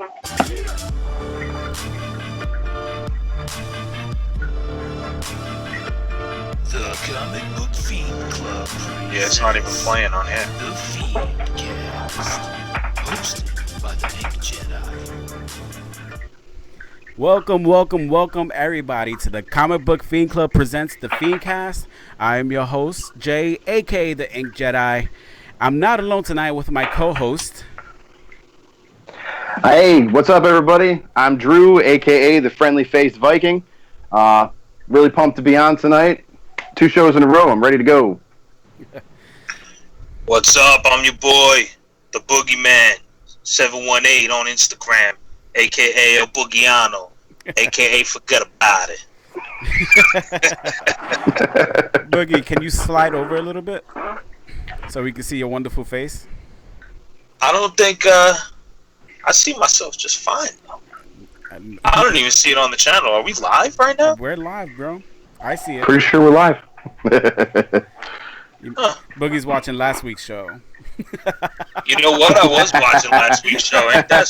The Comic Book Fiend Club. Yeah, it's not even playing on here. The Fiend Cast, hosted by the Ink Jedi. Welcome, everybody, to the Comic Book Fiend Club presents the Fiend Cast. I am your host, Jay, aka the Ink Jedi. I'm not alone tonight with my co-host. Hey, what's up, everybody? I'm Drew, aka the Friendly Faced Viking. Really pumped to be on tonight. 2 shows in a row. I'm ready to go. What's up? I'm your boy, the Boogeyman, 718 on Instagram, aka El Boogiano, aka Forget About It. Boogie, can you slide over a little bit so we can see your wonderful face? I don't think I see myself just fine. I don't even see it on the channel. Are we live right now? We're live, bro. I see it. Pretty sure we're live. Boogie's watching last week's show. You know what? I was watching last week's show. Ain't that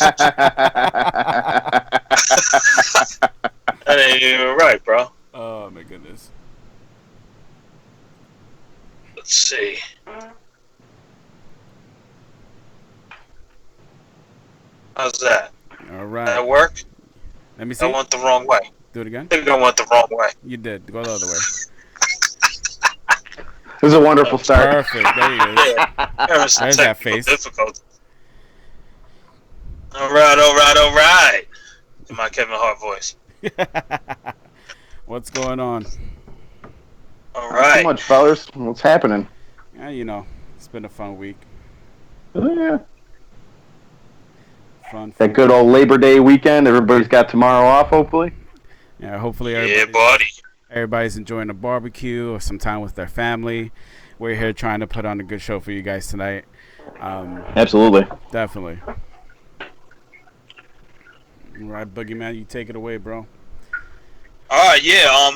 that ain't even right, bro. Oh, my goodness. Let's see. How's that? All right. That work? Let me see. I went the wrong way. Do it again. I think I went the wrong way. You did. Go the other way. This is a wonderful start. Perfect. There you go. There's that face. Difficult. All right. In my Kevin Hart voice. What's going on? All Not right. too much, fellas. What's happening? Yeah, you know, it's been a fun week. Oh, yeah. Fun. That good old Labor Day weekend. Everybody's got tomorrow off, hopefully. Yeah, hopefully Yeah, buddy. everybody's enjoying a barbecue or some time with their family. We're here trying to put on a good show for you guys tonight. Absolutely. Definitely. All right, Boogeyman, you take it away, bro. All right, yeah.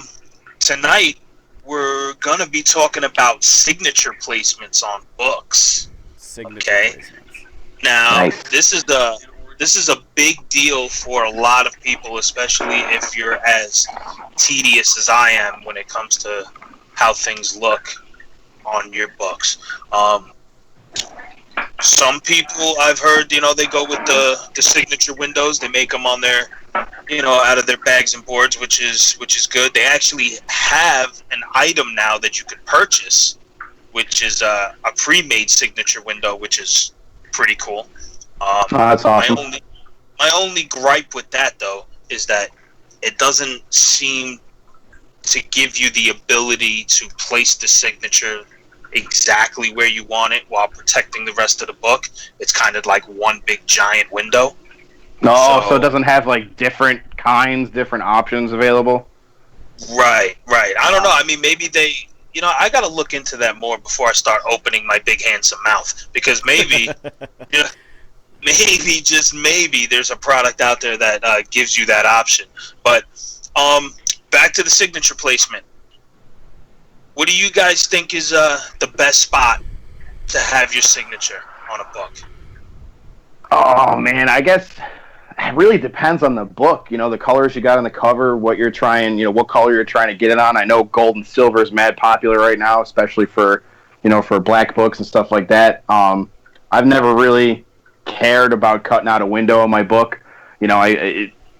Tonight we're gonna be talking about signature placements on books. Signature Okay. placements. Now, Nice. this is a big deal for a lot of people, especially if you're as tedious as I am when it comes to how things look on your books. Some people I've heard, they go with the signature windows. They make them on their, out of their bags and boards, which is good. They actually have an item now that you can purchase, which is a pre-made signature window, which is pretty cool. That's awesome. My only gripe with that, though, is that it doesn't seem to give you the ability to place the signature exactly where you want it while protecting the rest of the book. It's kind of like one big giant window. No, so it doesn't have, like, different kinds, different options available? Right. I don't know. I mean, maybe they... I got to look into that more before I start opening my big handsome mouth, because maybe... Maybe, just maybe, there's a product out there that gives you that option. But back to the signature placement. What do you guys think is the best spot to have your signature on a book? Oh, man, I guess it really depends on the book. The colors you got on the cover, what you're trying, what color you're trying to get it on. I know gold and silver is mad popular right now, especially for, for black books and stuff like that. I've never really cared about cutting out a window on my book.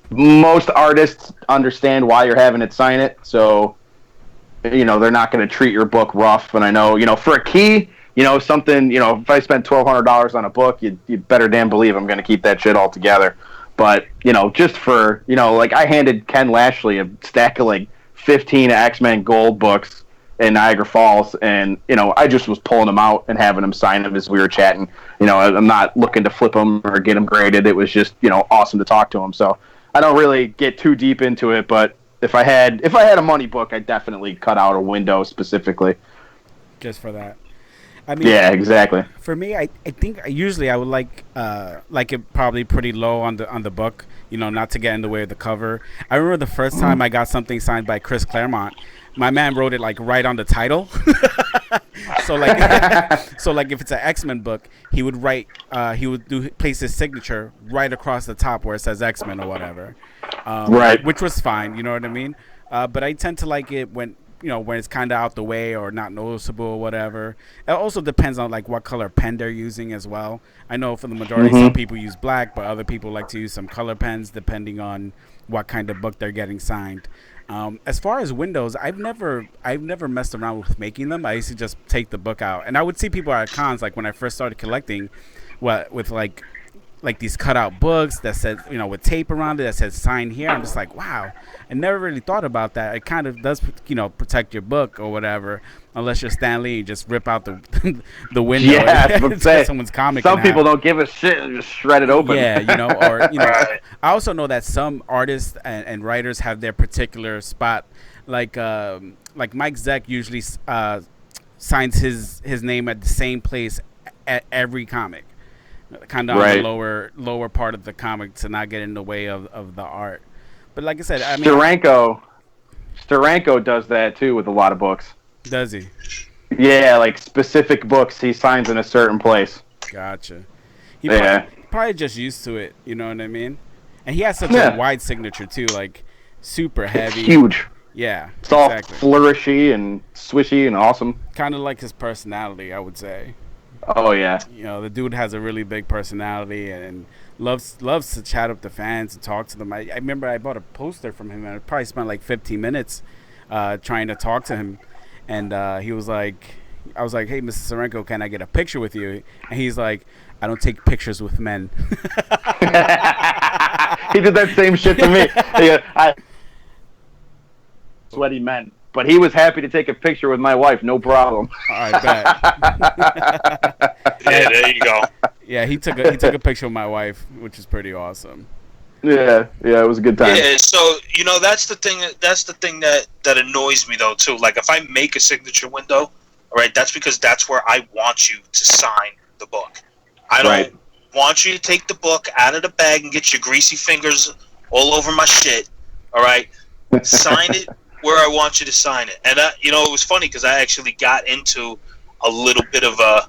Most artists understand why you're having it sign it, so they're not going to treat your book rough. And I know, for a key, something, if I spend $1,200 on a book, you better damn believe I'm going to keep that shit all together. But just for like, I handed Ken Lashley a stack of like 15 X-Men Gold books in Niagara Falls, and I just was pulling them out and having him sign them as we were chatting. I'm not looking to flip them or get them graded. It was just awesome to talk to him. So I don't really get too deep into it, but if I had a money book, I'd definitely cut out a window specifically. Just for that. I mean, Yeah, exactly. for me, I think usually I would like it probably pretty low on the book, not to get in the way of the cover. I remember the first time I got something signed by Chris Claremont, my man wrote it like right on the title. So like if it's an X-Men book, he would write place his signature right across the top where it says X-Men or whatever. Right. Which was fine, you know what I mean? But I tend to like it when it's kind of out the way or not noticeable or whatever. It also depends on like what color pen they're using as well. I know for the majority, some people use black, but other people like to use some color pens depending on what kind of book they're getting signed. As far as windows, I've never messed around with making them. I used to just take the book out, and I would see people at cons like when I first started collecting, with like these cutout books that said, with tape around it that says sign here. I'm just like, wow, I never really thought about that. It kind of does, protect your book or whatever, unless you're Stan Lee, you just rip out the the window. Yeah, and say, someone's comic. Some people don't give a shit and just shred it open. Yeah, or I also know that some artists and writers have their particular spot. Like Mike Zeck usually signs his name at the same place at every comic. Kind of on the lower part of the comic to not get in the way of the art. But like I said, I mean, Steranko does that too with a lot of books. Does he? Yeah, like specific books he signs in a certain place. Gotcha. He probably just used to it, you know what I mean? And he has such a wide signature too, like super heavy. It's huge. Yeah, it's all flourishy and swishy and awesome. Kind of like his personality, I would say. Oh yeah. The dude has a really big personality and loves to chat up the fans and talk to them. I remember I bought a poster from him and I probably spent like 15 minutes trying to talk to him, and he was like, I was like, hey, Mr. Steranko, can I get a picture with you? And he's like, I don't take pictures with men. He did that same shit to me. Sweaty men. But he was happy to take a picture with my wife, no problem. I bet. Yeah, there you go. Yeah, he took a picture with my wife, which is pretty awesome. Yeah, it was a good time. Yeah, so that's the thing that annoys me though too. Like if I make a signature window, all right, that's because that's where I want you to sign the book. I don't want you to take the book out of the bag and get your greasy fingers all over my shit. All right, sign it where I want you to sign it. And it was funny because I actually got into a little bit of a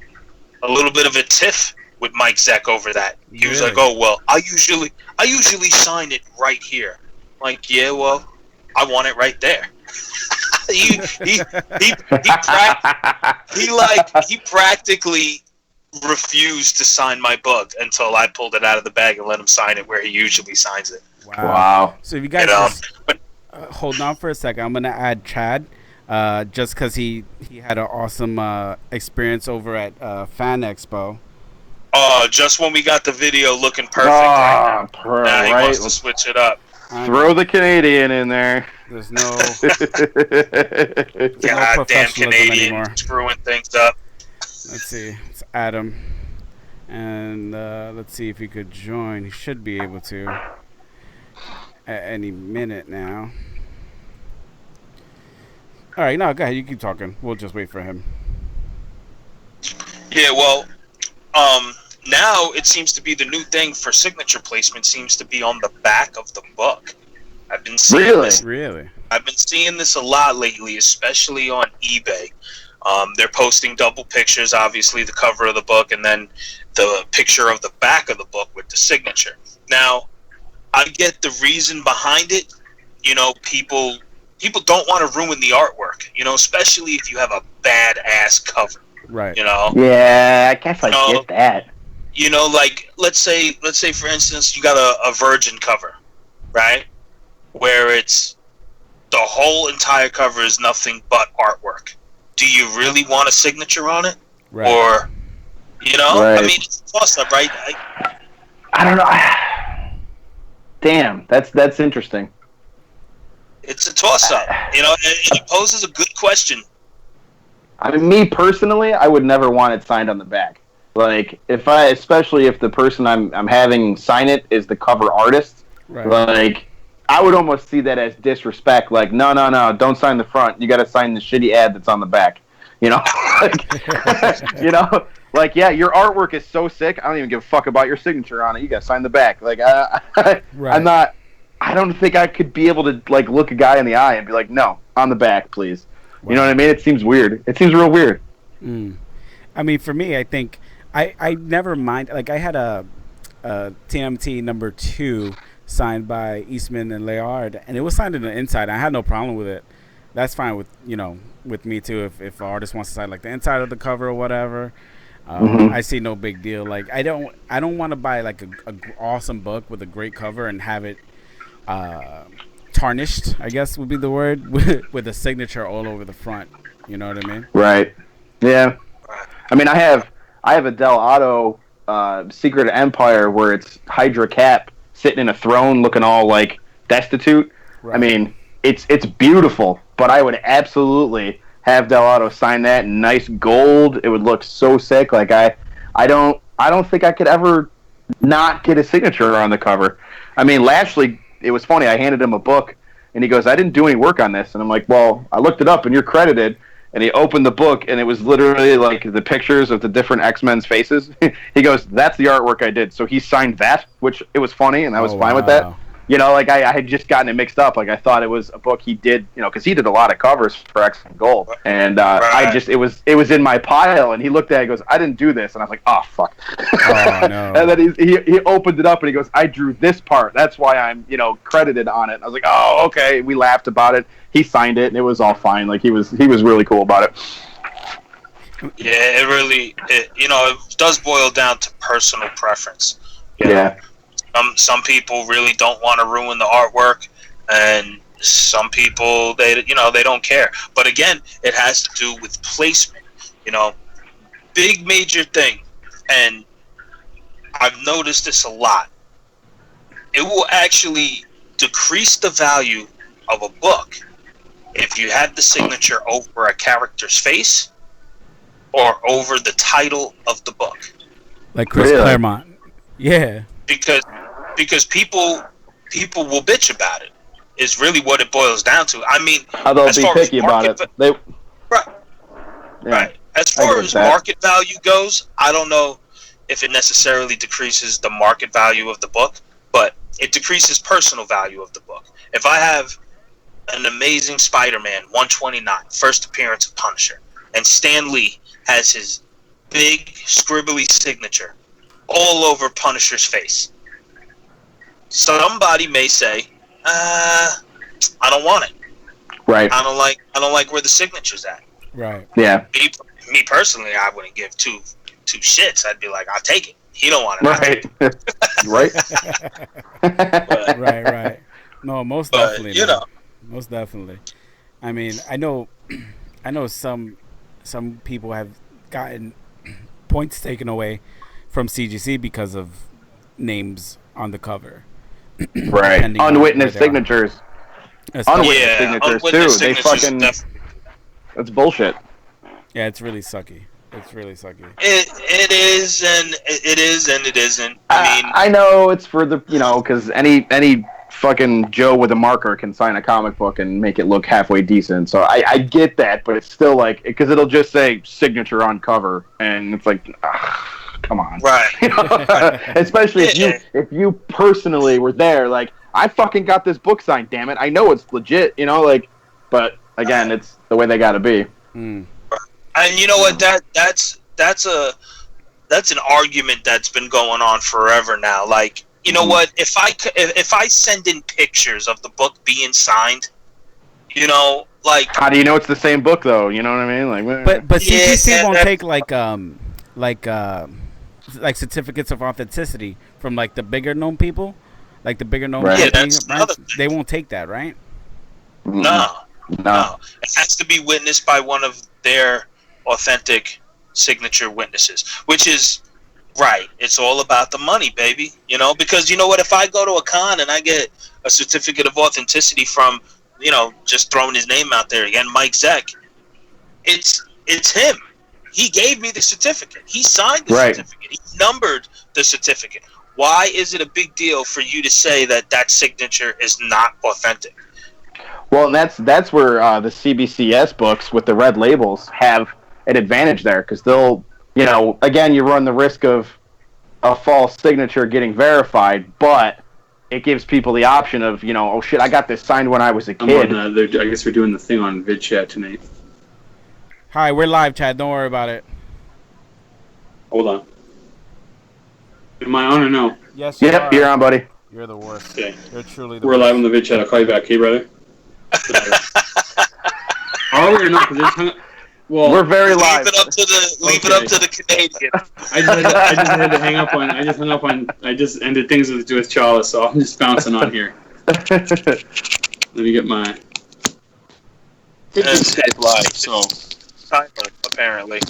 tiff with Mike Zeck over that. He was like, "Oh well, I usually sign it right here." I'm like, yeah, well, I want it right there. he practically refused to sign my book until I pulled it out of the bag and let him sign it where he usually signs it. Wow. So if you guys hold on for a second, I'm gonna add Chad, just because he had an awesome experience over at Fan Expo. Just when we got the video looking perfect right now. Now he wants to switch it up. Throw the Canadian in there. There's no goddamn Canadian anymore. Screwing things up. Let's see. It's Adam. And let's see if he could join. He should be able to at any minute now. All right, no, go ahead. You keep talking. We'll just wait for him. Yeah, well, now it seems to be the new thing for signature placement seems to be on the back of the book. I've been seeing this. Really? I've been seeing this a lot lately, especially on eBay. They're posting double pictures, obviously the cover of the book and then the picture of the back of the book with the signature. Now, I get the reason behind it. People don't want to ruin the artwork, especially if you have a badass cover. Right. Yeah, I guess I get that. Like let's say for instance you got a Virgin cover, right? Where it's the whole entire cover is nothing but artwork. Do you really want a signature on it? Right. Or Right. I mean, it's a toss up, right? I don't know. Damn, that's interesting. It's a toss up, and it poses a good question. I mean, me personally, I would never want it signed on the back. Like, especially if the person I'm having sign it is the cover artist, right. Like, I would almost see that as disrespect. Like, no, don't sign the front. You got to sign the shitty ad that's on the back. You know, like, you know, like yeah, your artwork is so sick. I don't even give a fuck about your signature on it. You got to sign the back. Like Right. I'm not. I don't think I could be able to like look a guy in the eye and be like, no, on the back, please. Wow. You know what I mean? It seems weird. It seems real weird. I mean, for me, I think I never mind. Like I had a TMT number 2 signed by Eastman and Layard, and it was signed on the inside. I had no problem with it. That's fine with with me too. If an artist wants to sign like the inside of the cover or whatever, I see no big deal. Like I don't want to buy like a awesome book with a great cover and have it tarnished, I guess would be the word, with a signature all over the front. You know what I mean? Right. Yeah. I mean, I have a Del Otto Secret Empire where it's Hydra Cap sitting in a throne looking all like destitute. Right. I mean, it's beautiful, but I would absolutely have Del Otto sign that in nice gold. It would look so sick. Like I don't think I could ever not get a signature on the cover. I mean, Lashley, it was funny. I handed him a book, and he goes, "I didn't do any work on this." And I'm like, "Well, I looked it up, and you're credited." And he opened the book, and it was literally like the pictures of the different X-Men's faces. He goes, "That's the artwork I did." So he signed that, which it was funny, and I was fine with that. You know, like I had just gotten it mixed up. Like I thought it was a book he did, because he did a lot of covers for X and Gold, and it was in my pile. And he looked at it, and goes, "I didn't do this," and I was like, "Oh fuck!" Oh no! And then he opened it up, and he goes, "I drew this part. That's why I'm credited on it." And I was like, "Oh, okay." We laughed about it. He signed it, and it was all fine. Like he was really cool about it. Yeah, it does boil down to personal preference. Yeah. Some people really don't want to ruin the artwork, and some people they don't care. But again, it has to do with placement. Big major thing, and I've noticed this a lot. It will actually decrease the value of a book if you have the signature over a character's face or over the title of the book. Like Chris Claremont. Yeah. Because people will bitch about it. Is really what it boils down to. I mean, they'll be picky about it. Right. As far as market value goes, I don't know if it necessarily decreases the market value of the book, but it decreases personal value of the book. If I have an Amazing Spider-Man 129, first appearance of Punisher, and Stan Lee has his big scribbly signature all over Punisher's face, somebody may say, I don't want it. Right. I don't like where the signature's at. Right. Yeah. Me personally, I wouldn't give two shits. I'd be like, I'll take it. He don't want it. Right. Right. Right. No, most definitely. Most definitely. I mean, I know some people have gotten points taken away from CGC because of names on the cover. Right. Unwitnessed signatures. Unwitnessed signatures too. They fucking. That's bullshit. Yeah, it's really sucky. It's really sucky. It is and it isn't. I mean, I know it's for the because any fucking Joe with a marker can sign a comic book and make it look halfway decent. So I get that, but it's still like because it'll just say signature on cover, and it's like. Come on, right? Especially if you personally were there, like I fucking got this book signed. Damn it, I know it's legit, But again, it's the way they got to be. And you know what? That's an argument that's been going on forever now. Like, you know what? If I send in pictures of the book being signed, like how do you know it's the same book though? You know what I mean? Like, but CGC won't take like certificates of authenticity from like the bigger known people, like the bigger known that's they won't take that, right? No. It has to be witnessed by one of their authentic signature witnesses, which is right. It's all about the money, baby. Because you know what? If I go to a con and I get a certificate of authenticity from, just throwing his name out there again, Mike Zeck, it's him. He gave me the certificate. He signed the certificate. He numbered the certificate. Why is it a big deal for you to say that signature is not authentic? Well, and that's where the CBCS books with the red labels have an advantage there because they'll, again, you run the risk of a false signature getting verified, but it gives people the option of, oh shit, I got this signed when I was a kid. I guess we're doing the thing on VidChat tonight. Hi, we're live, Chad. Don't worry about it. Hold on. Am I on or no? Yes, you Yep, are. you're on, buddy. You're the worst. Okay. You're truly the We're worst. live on the VidChat. I'll call you back, okay, brother? Are we or not? Well, We're very live. Leave it up to the Canadian. I just hung up on. I just ended things with Chalice, so I'm just bouncing on here. Let me get my. It's live, so. timer, apparently.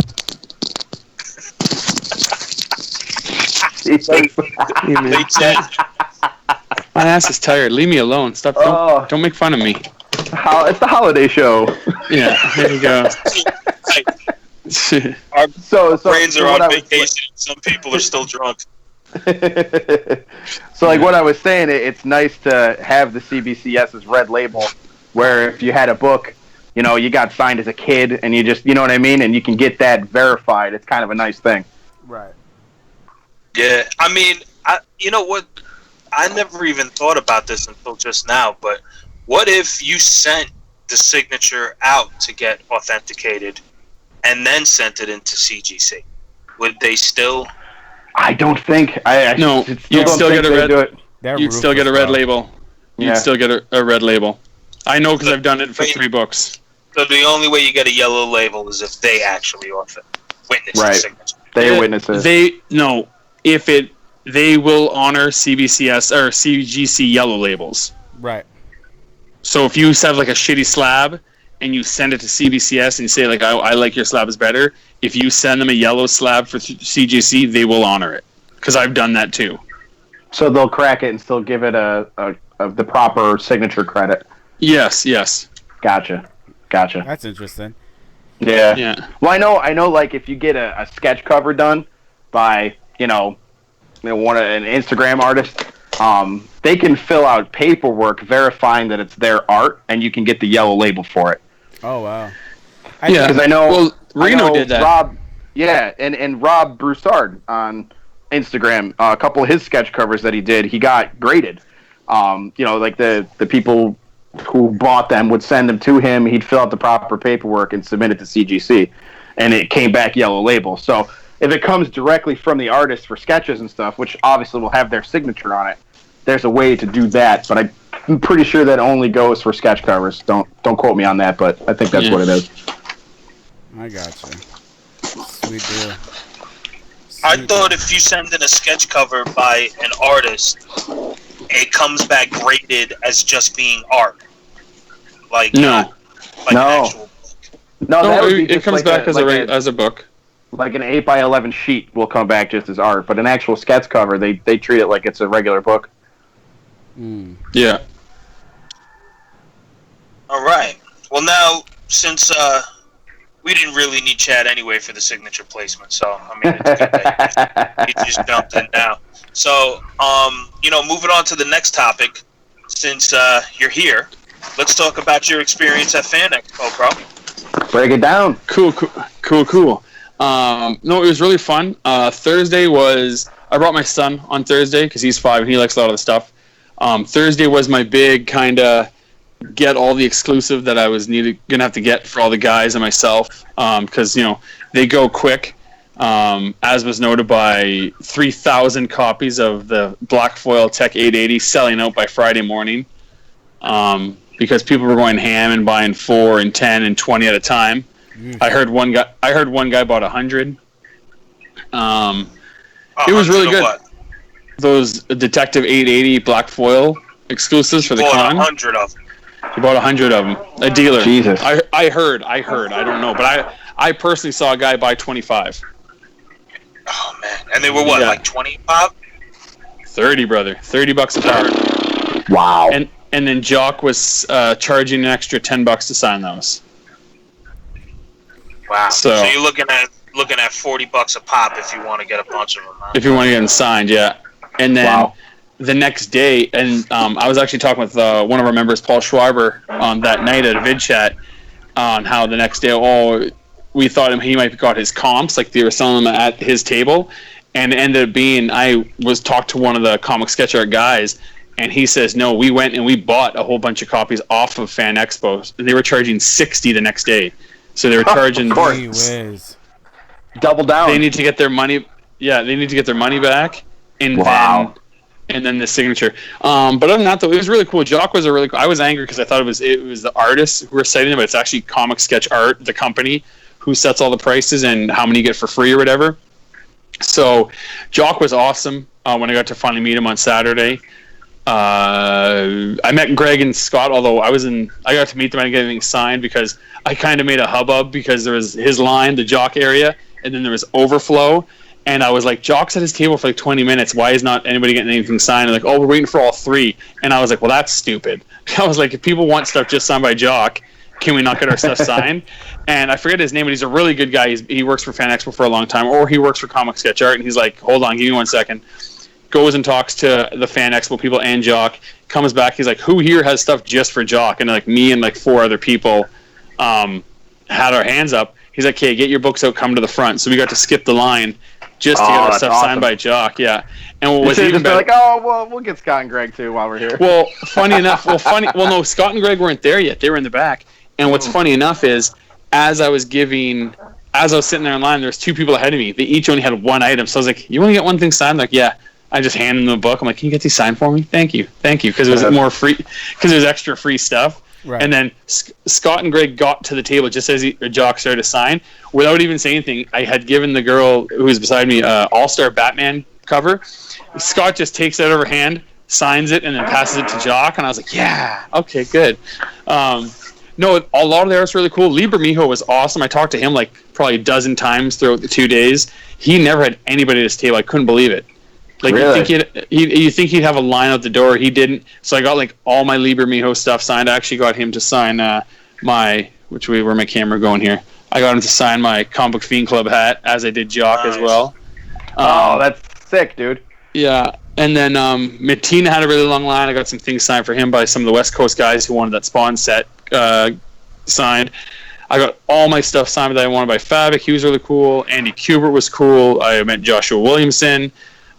They said, My ass is tired. Leave me alone. Stop. Don't make fun of me. It's the holiday show. Yeah, there you go. our So brains so are what on I was- vacation. Some people are still drunk. So like what I was saying, it's nice to have the CBCS's red label, where if you had a book, you got signed as a kid, and you just, you know what I mean, and you can get that verified. It's kind of a nice thing. Right. Yeah, I mean, you know what? I never even thought about this until just now, but what if you sent the signature out to get authenticated and then sent it into CGC? Would they still... I don't think. No, you'd still get a red. You'd still get a red label. You'd Yeah. still get a red label. I know because I've done it for 3 books. So the only way you get a yellow label is if they actually witness the Right. signature. They witnesses. They will honor CBCS or CGC yellow labels. Right. So if you have like a shitty slab and you send it to CBCS and you say like I like your slab is better, if you send them a yellow slab for CGC, they will honor it because I've done that too. So they'll crack it and still give it the proper signature credit. Yes. Gotcha. That's interesting. Yeah. Yeah. Well, I know. Like if you get a sketch cover done by an Instagram artist, they can fill out paperwork verifying that it's their art, and you can get the yellow label for it. Oh wow. Because I know. Well, Reno did that. Rob, and Rob Broussard on Instagram, a couple of his sketch covers that he did, he got graded. Like the people who bought them would send them to him. He'd fill out the proper paperwork and submit it to CGC, and it came back yellow label. So if it comes directly from the artist for sketches and stuff, which obviously will have their signature on it, there's a way to do that. But I'm pretty sure that only goes for sketch covers. Don't quote me on that, but I think that's what it is. I gotcha. Sweet deal. I thought if you send in a sketch cover by an artist, it comes back graded as just being art. Like No. An No. actual book. No, that would be it just comes like back a, as a book. like an 8x11 sheet will come back just as art, but an actual sketch cover, they treat it like it's a regular book. Mm. Yeah. All right. Well, now, since we didn't really need Chad anyway for the signature placement, so, I mean, it's good that he just jumped in now. So, moving on to the next topic, since you're here, let's talk about your experience at Fan Expo, bro. Break it down. Cool. No, it was really fun. Thursday was... I brought my son on Thursday because he's 5 and he likes a lot of the stuff. Thursday was my big kind of get all the exclusive that I was gonna have to get for all the guys and myself because they go quick. As was noted by 3,000 copies of the Black Foil Tech 880 selling out by Friday morning because people were going ham and buying 4 and 10 and 20 at a time. I heard one guy bought 100. It was really good. What? Those Detective 880 Black Foil exclusives for the con. 100 of them. He bought 100 of them. A dealer. Jesus. I heard. I don't know, but I personally saw a guy buy 25. Oh, man. And they were what, Yeah. like 25? 30, brother. $30 a card. Wow. And then Jock was charging an extra $10 to sign those. Wow. So you're looking at $40 a pop if you want to get a bunch of them, huh? if you want to get them signed, yeah. And then the next day, and I was actually talking with one of our members, Paul Schwarber, that night at a vid chat on how the next day, we thought he might have got his comps, like they were selling them at his table, and it ended up being I was talked to one of the comic sketch art guys, and he says no, we went and we bought a whole bunch of copies off of Fan Expo. They were charging $60 the next day, so they were charging. Gee whiz. Double down. They need to get their money. Yeah, they need to get their money back, and then the signature. But other than that, though, it was really cool. Jock was a really cool. I was angry because I thought it was the artists who were setting it, but it's actually Comic Sketch Art, the company, who sets all the prices and how many you get for free or whatever. So Jock was awesome when I got to finally meet him on Saturday. I met Greg and Scott, although I got to meet them. I didn't get anything signed because I kind of made a hubbub because there was his line, the Jock area, and then there was overflow. And I was like, Jock's at his table for like 20 minutes. Why is not anybody getting anything signed? And like, oh, we're waiting for all three. And I was like, well, that's stupid. I was like, if people want stuff just signed by Jock, can we not get our stuff signed? And I forget his name, but he's a really good guy. He works for Fan Expo for a long time, or he works for Comic Sketch Art. And he's like, hold on, give me 1 second. Goes and talks to the Fan Expo people and Jock. Comes back, he's like, who here has stuff just for Jock? And like me and like 4 other people had our hands up. He's like, okay, get your books out, come to the front. So we got to skip the line just to get our stuff signed by Jock, yeah. And what was even better, like, oh, well, we'll get Scott and Greg too while we're here. Well, funny enough, no, Scott and Greg weren't there yet. They were in the back. And what's funny enough is, as I was sitting there in line, there was 2 people ahead of me. They each only had 1 item. So I was like, you want to get one thing signed? Like, yeah. I just handed them the book. I'm like, can you get these signed for me? Thank you. Because it was more free, because it was extra free stuff. Right. And then Scott and Greg got to the table just as Jock started to sign. Without even saying anything, I had given the girl who was beside me All-Star Batman cover. Scott just takes it out of her hand, signs it, and then passes it to Jock. And I was like, yeah, okay, good. No, a lot of the art's really cool. Liber Mijo was awesome. I talked to him like probably a dozen times throughout the 2 days. He never had anybody at his table. I couldn't believe it. Like, really? You think he'd have a line out the door. He didn't. So I got like all my Liber Mijo stuff signed. I actually got him to sign where my camera going here. I got him to sign my Comic Book Fiend Club hat, as I did Jock as well. That's sick, dude. Yeah. And then Matina had a really long line. I got some things signed for him by some of the West Coast guys who wanted that Spawn set signed. I got all my stuff signed that I wanted by Fabic. He was really cool. Andy Kubert was cool. I met Joshua Williamson.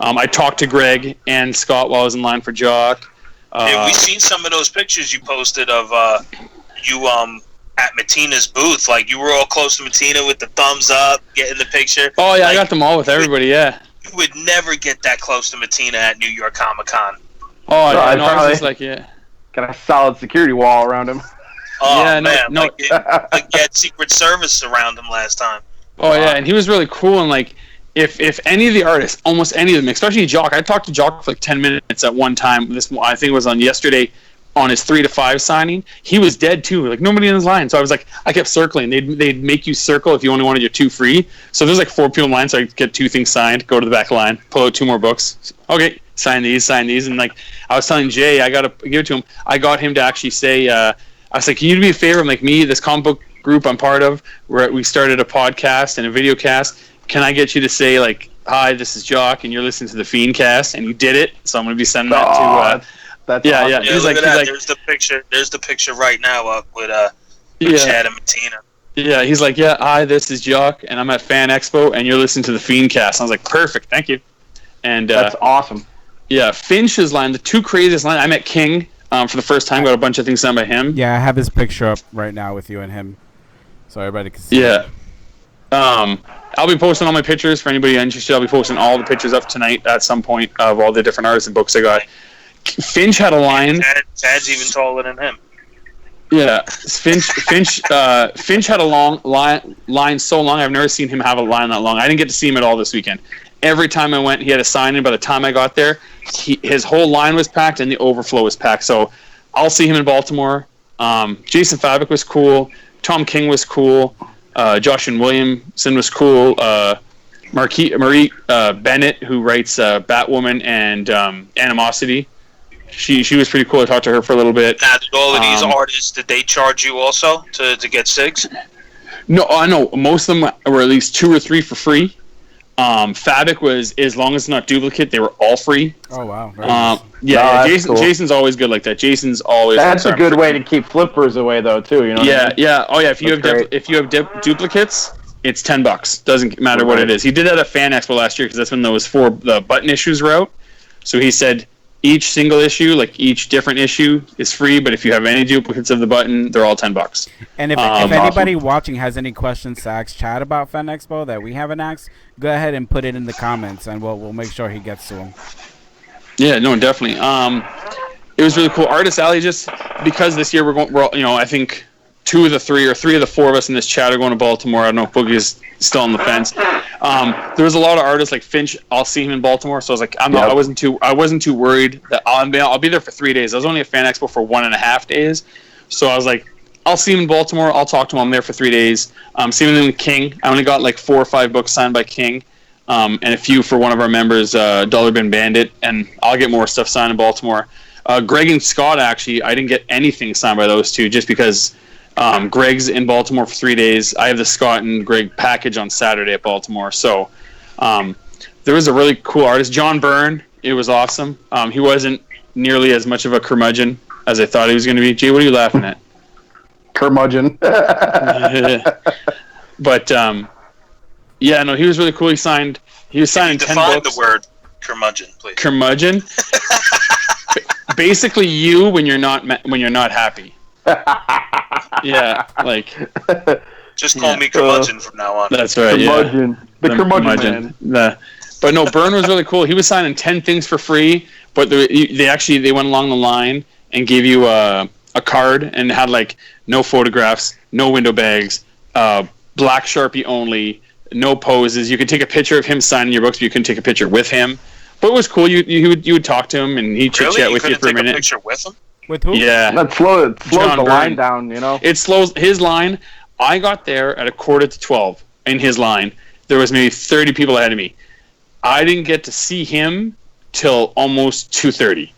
I talked to Greg and Scott while I was in line for Jock. Hey, we've seen some of those pictures you posted of you at Matina's booth. Like, you were all close to Matina with the thumbs up, getting the picture. Oh, yeah, like, I got them all with everybody, yeah. You would never get that close to Matina at New York Comic Con. Oh, yeah, no, I was just like, yeah. Got a solid security wall around him. Oh, yeah, man. No. Like had Secret Service around him last time. Oh, yeah, and he was really cool, and, like, if any of the artists, almost any of them, especially Jock, I talked to Jock for like 10 minutes at one time. I think it was on yesterday on his 3 to 5 signing. He was dead too. Like, nobody in his line. So I was like, I kept circling. They'd make you circle if you only wanted your 2 free. So there's like 4 people in line. So I get 2 things signed, go to the back line, pull out 2 more books. Okay, sign these. And like, I was telling Jay, I got to give it to him. I got him to actually say, I was like, can you do me a favor? I'm like, me, this comic book group I'm part of, where we started a podcast and a video cast. Can I get you to say, like, hi, this is Jock, and you're listening to the Fiend cast, and you did it, so I'm going to be sending that to... that's yeah, awesome. yeah. He's like, there's the picture. There's the picture right now up with Chad and Matina. Yeah, he's like, yeah, hi, this is Jock, and I'm at Fan Expo, and you're listening to the Fiend cast. I was like, perfect, thank you. And that's awesome. Yeah, Finch's line, the 2 craziest lines. I met King for the first time, got a bunch of things done by him. Yeah, I have his picture up right now with you and him, so everybody can see. Yeah. I'll be posting all my pictures for anybody interested. I'll be posting all the pictures up tonight at some point of all the different artists and books I got. Finch had a line. Chad's even taller than him. Yeah, Finch had a long line so long. I've never seen him have a line that long. I didn't get to see him at all this weekend. Every time I went, he had a sign-in. By the time I got there, his whole line was packed and the overflow was packed. So I'll see him in Baltimore. Jason Fabic was cool. Tom King was cool. Josh and Williamson was cool. Marie Bennett, who writes Batwoman and Animosity, she was pretty cool. I talked to her for a little bit. Now, did all of these artists, did they charge you also to get 6? No, I know most of them were at least 2 or 3 for free. Fabic was, as long as it's not duplicate, they were all free. Oh wow! Nice. Yeah, Jason. Cool. Jason's always good like that. Jason's always. That's a good way to keep flippers away, though, too. You know. Yeah, yeah. Oh yeah. If you have duplicates, it's $10. Doesn't matter what it is. He did that at Fan Expo last year because that's when the button issues were out. So he said each single issue, like each different issue, is free. But if you have any duplicates of the button, they're all $10. And if anybody watching has any questions to ask Chad about Fan Expo that we haven't asked, go ahead and put it in the comments, and we'll make sure he gets to them. Yeah, no, definitely. It was really cool. Artist Alley, just because this year we're all, I think 2 of the 3 or 3 of the 4 of us in this chat are going to Baltimore. I don't know if Boogie is still on the fence. There was a lot of artists like Finch. I'll see him in Baltimore, so I was like, I wasn't too worried that I'll be there for 3 days. I was only at Fan Expo for 1.5 days, so I was like, I'll see him in Baltimore. I'll talk to him. I'm there for 3 days. Seeing him in King. I only got like 4 or 5 books signed by King, and a few for one of our members, Dollar Bin Bandit, and I'll get more stuff signed in Baltimore. Greg and Scott, actually, I didn't get anything signed by those two just because Greg's in Baltimore for 3 days. I have the Scott and Greg package on Saturday at Baltimore. So there was a really cool artist, John Byrne. It was awesome. He wasn't nearly as much of a curmudgeon as I thought he was going to be. Jay, what are you laughing at? Curmudgeon. But yeah, no, he was really cool. He was signing 10 books. Define the word curmudgeon, please. Curmudgeon. Basically, you when you're not happy. Yeah, like. Just call me curmudgeon from now on. That's right. Curmudgeon. Yeah. The curmudgeon man. But no, Byrne was really cool. He was signing 10 things for free, but they went along the line and gave you a card and had like no photographs, no window bags, black Sharpie only, no poses. You could take a picture of him signing your books, but you couldn't take a picture with him. But it was cool. You would talk to him, and he'd chit chat with you for a minute. Take a picture with him? With who? Yeah. That slows the line Byrne. down, It slows his line. I got there at 11:45 in his line. There was maybe 30 people ahead of me. I didn't get to see him till almost 2:30.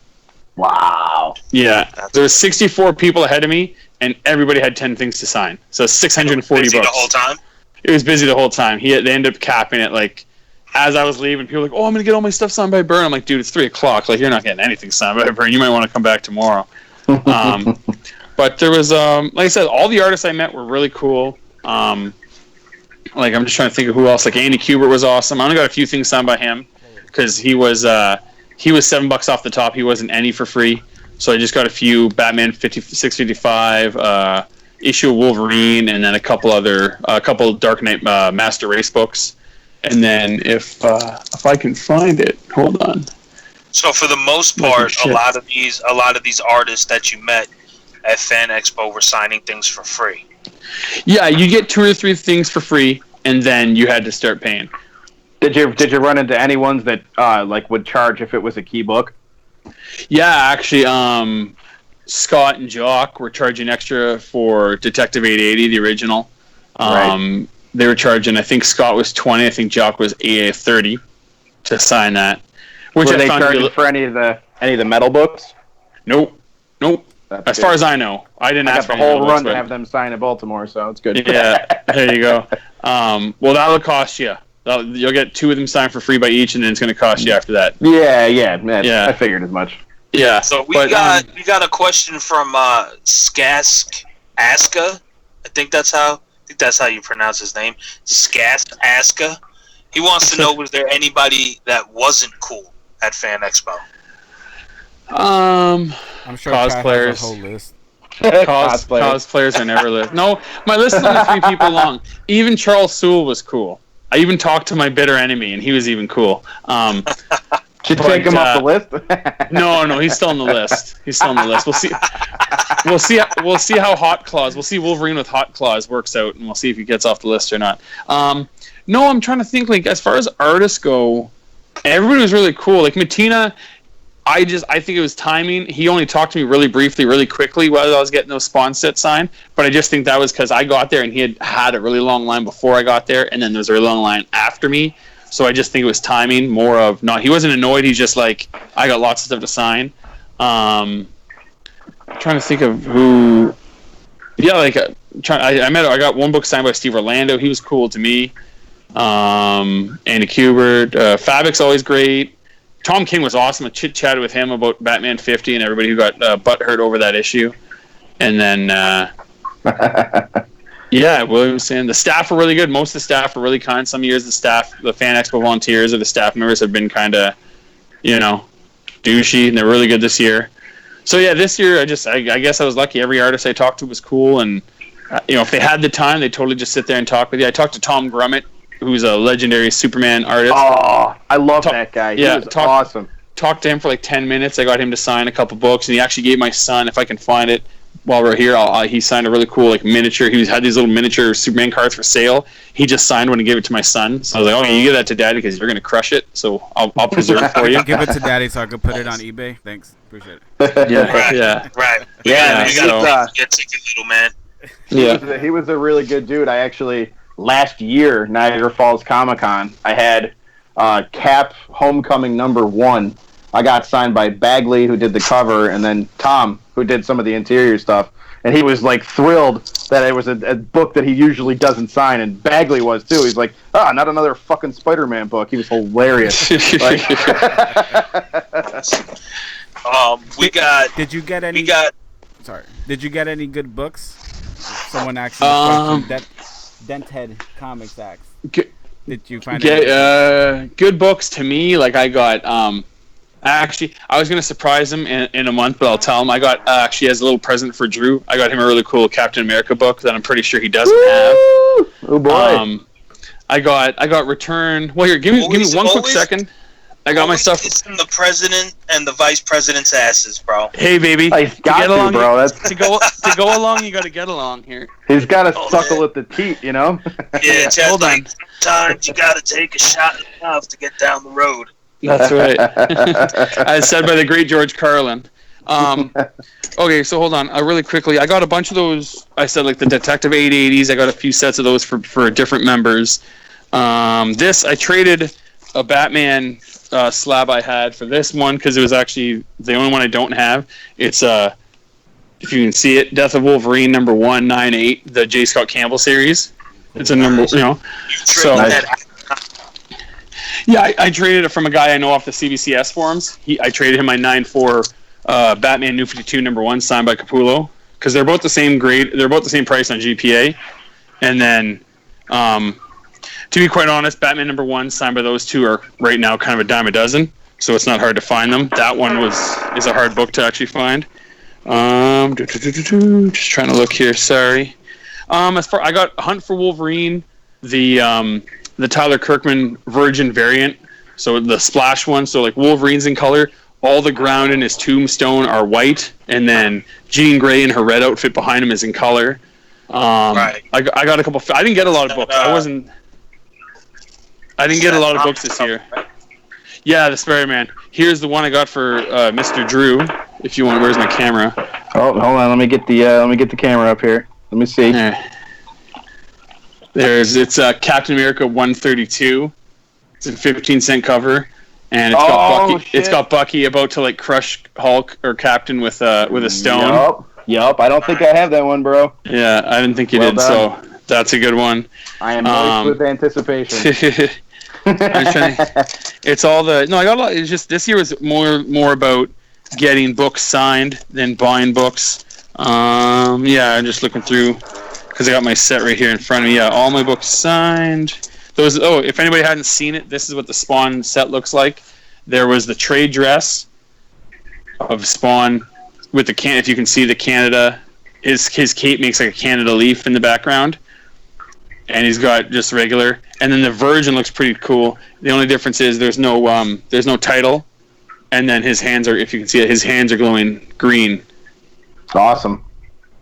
Wow. Yeah. There was 64 people ahead of me, and everybody had 10 things to sign. So 640 busy books. The whole time? It was busy the whole time. They ended up capping it like as I was leaving. People were like, "Oh, I'm gonna get all my stuff signed by Byrne." I'm like, "Dude, it's 3:00. Like, you're not getting anything signed by Byrne. You might want to come back tomorrow." But there was, like I said, all the artists I met were really cool. Like, I'm just trying to think of who else. Like, Andy Kubert was awesome. I only got a few things signed by him because he was $7 off the top. He wasn't any for free, so I just got a few Batman 655, issue of Wolverine, and then a couple Dark Knight Master Race books. And then if I can find it, hold on. So for the most part, a lot of these artists that you met at Fan Expo were signing things for free. Yeah, you get 2 or 3 things for free, and then you had to start paying. Did you run into any ones that like would charge if it was a key book? Yeah, actually, Scott and Jock were charging extra for Detective 880, the original. Right. They were charging, I think Scott was 20, I think Jock was 30 to sign that. Which Were they charging for any of the metal books? Nope. That's as good. far as I know, I didn't I ask got for the any whole metal run books, to have them sign in Baltimore, so it's good. Yeah, there you go. Well, that'll cost you. You'll get 2 of them signed for free by each, and then it's going to cost you after that. Yeah. I figured as much. Yeah. So we got a question from Skask Aska. I think that's how you pronounce his name. Skask Aska. He wants to know, was there anybody that wasn't cool at Fan Expo? I'm sure cosplayers. has a whole list. Cosplayers are never list. No, my list is only 3 people long. Even Charles Sewell was cool. I even talked to my bitter enemy, and he was even cool. Should take him off the list? No, he's still on the list. We'll see how Hot Claws. We'll see Wolverine with Hot Claws works out, and we'll see if he gets off the list or not. No, I'm trying to think. Like, as far as artists go, everybody was really cool. Like Matina, I think it was timing. He only talked to me really briefly, really quickly while I was getting those Spawn sets signed. But I just think that was because I got there and he had a really long line before I got there, and then there was a really long line after me. So I just think it was timing more of not. He wasn't annoyed. He's just like, I got lots of stuff to sign. I'm trying to think of who. Yeah, like I got one book signed by Steve Orlando. He was cool to me. Andy Kubert, Fabic's always great. Tom King was awesome. I chit-chatted with him about Batman 50 and everybody who got butthurt over that issue. And then, Yeah, Williamson. The staff were really good. Most of the staff were really kind. Some years the Fan Expo volunteers or the staff members have been kind of, douchey, and they're really good this year. So yeah, this year I guess I was lucky. Every artist I talked to was cool, and if they had the time, they totally just sit there and talk with you. I talked to Tom Grummett, who's a legendary Superman artist. Oh, I love that guy. He was awesome. Talked to him for like 10 minutes. I got him to sign a couple books, and he actually gave my son, if I can find it while we're here, he signed a really cool like miniature. He had these little miniature Superman cards for sale. He just signed one and gave it to my son. So I was like, okay, you give that to Daddy because you're going to crush it. So I'll preserve it for you. Give it to Daddy so I can put it on eBay. Thanks. Appreciate Right. it. You gotta get ticket, little man. Yeah. He was a really good dude. I actually, last year, Niagara Falls Comic-Con, I had Cap Homecoming #1. I got signed by Bagley, who did the cover, and then Tom, who did some of the interior stuff. And he was like thrilled that it was a book that he usually doesn't sign, and Bagley was too. He's like, not another fucking Spider-Man book. He was hilarious. Like, Did you get any? Sorry. Did you get any good books? Someone actually Denthead Comics asked. Did you find good books to me? Like I got. Actually, I was going to surprise him in a month, but I'll tell him. I got actually as a little present for Drew. I got him a really cool Captain America book that I'm pretty sure he doesn't have. Oh boy! I got Return. Well, here, give me one quick second. I got my stuff. Kissing the president and the vice president's asses, bro. Hey, baby. He's got to, along, bro. That's to go along. You got to get along here. He's got to suckle at the teat, you know. Yeah, hold on. Sometimes you got to take a shot in the mouth to get down the road. That's right. As said by the great George Carlin. Okay, so hold on. Really quickly, I got a bunch of those. I said like the Detective 880s. I got a few sets of those for different members. This I traded a Batman slab I had for this one because it was actually the only one I don't have. It's if you can see it, Death of Wolverine number 198, the J. Scott Campbell series. It's a number, So. Yeah, I traded it from a guy I know off the CBCS forums. I traded him my 9.4 Batman New 52 #1 signed by Capullo because they're both the same grade. They're both the same price on GPA. And then, to be quite honest, Batman #1 signed by those two are right now kind of a dime a dozen. So it's not hard to find them. That one is a hard book to actually find. Just trying to look here. Sorry. I got Hunt for Wolverine, the Tyler Kirkman Virgin variant, so the splash one, so like Wolverine's in color, all the ground in his tombstone are white, and then Jean Grey in her red outfit behind him is in color. Right. I got a couple. I didn't get a lot of books. I didn't get a lot of books this year. Yeah, the Spider-Man. Here's the one I got for Mr. Drew. If you want, where's my camera? Oh, hold on. Let me get the camera up here. Let me see. It's Captain America 132. It's a 15-cent cover, and it's got Bucky. Shit. It's got Bucky about to like crush Hulk or Captain with a stone. Yup. I don't think I have that one, bro. Yeah, I didn't think you did. Done. So that's a good one. I am moist with anticipation. It's all the I got a lot. It's just this year was more about getting books signed than buying books. I'm just looking through. Because I got my set right here in front of me. Yeah, all my books signed. If anybody hadn't seen it, this is what the Spawn set looks like. There was the trade dress of Spawn with the if you can see the Canada. His cape makes like a Canada leaf in the background, and he's got just regular. And then the Virgin looks pretty cool. The only difference is there's no title, and then his hands are, if you can see it, his hands are glowing green. Awesome.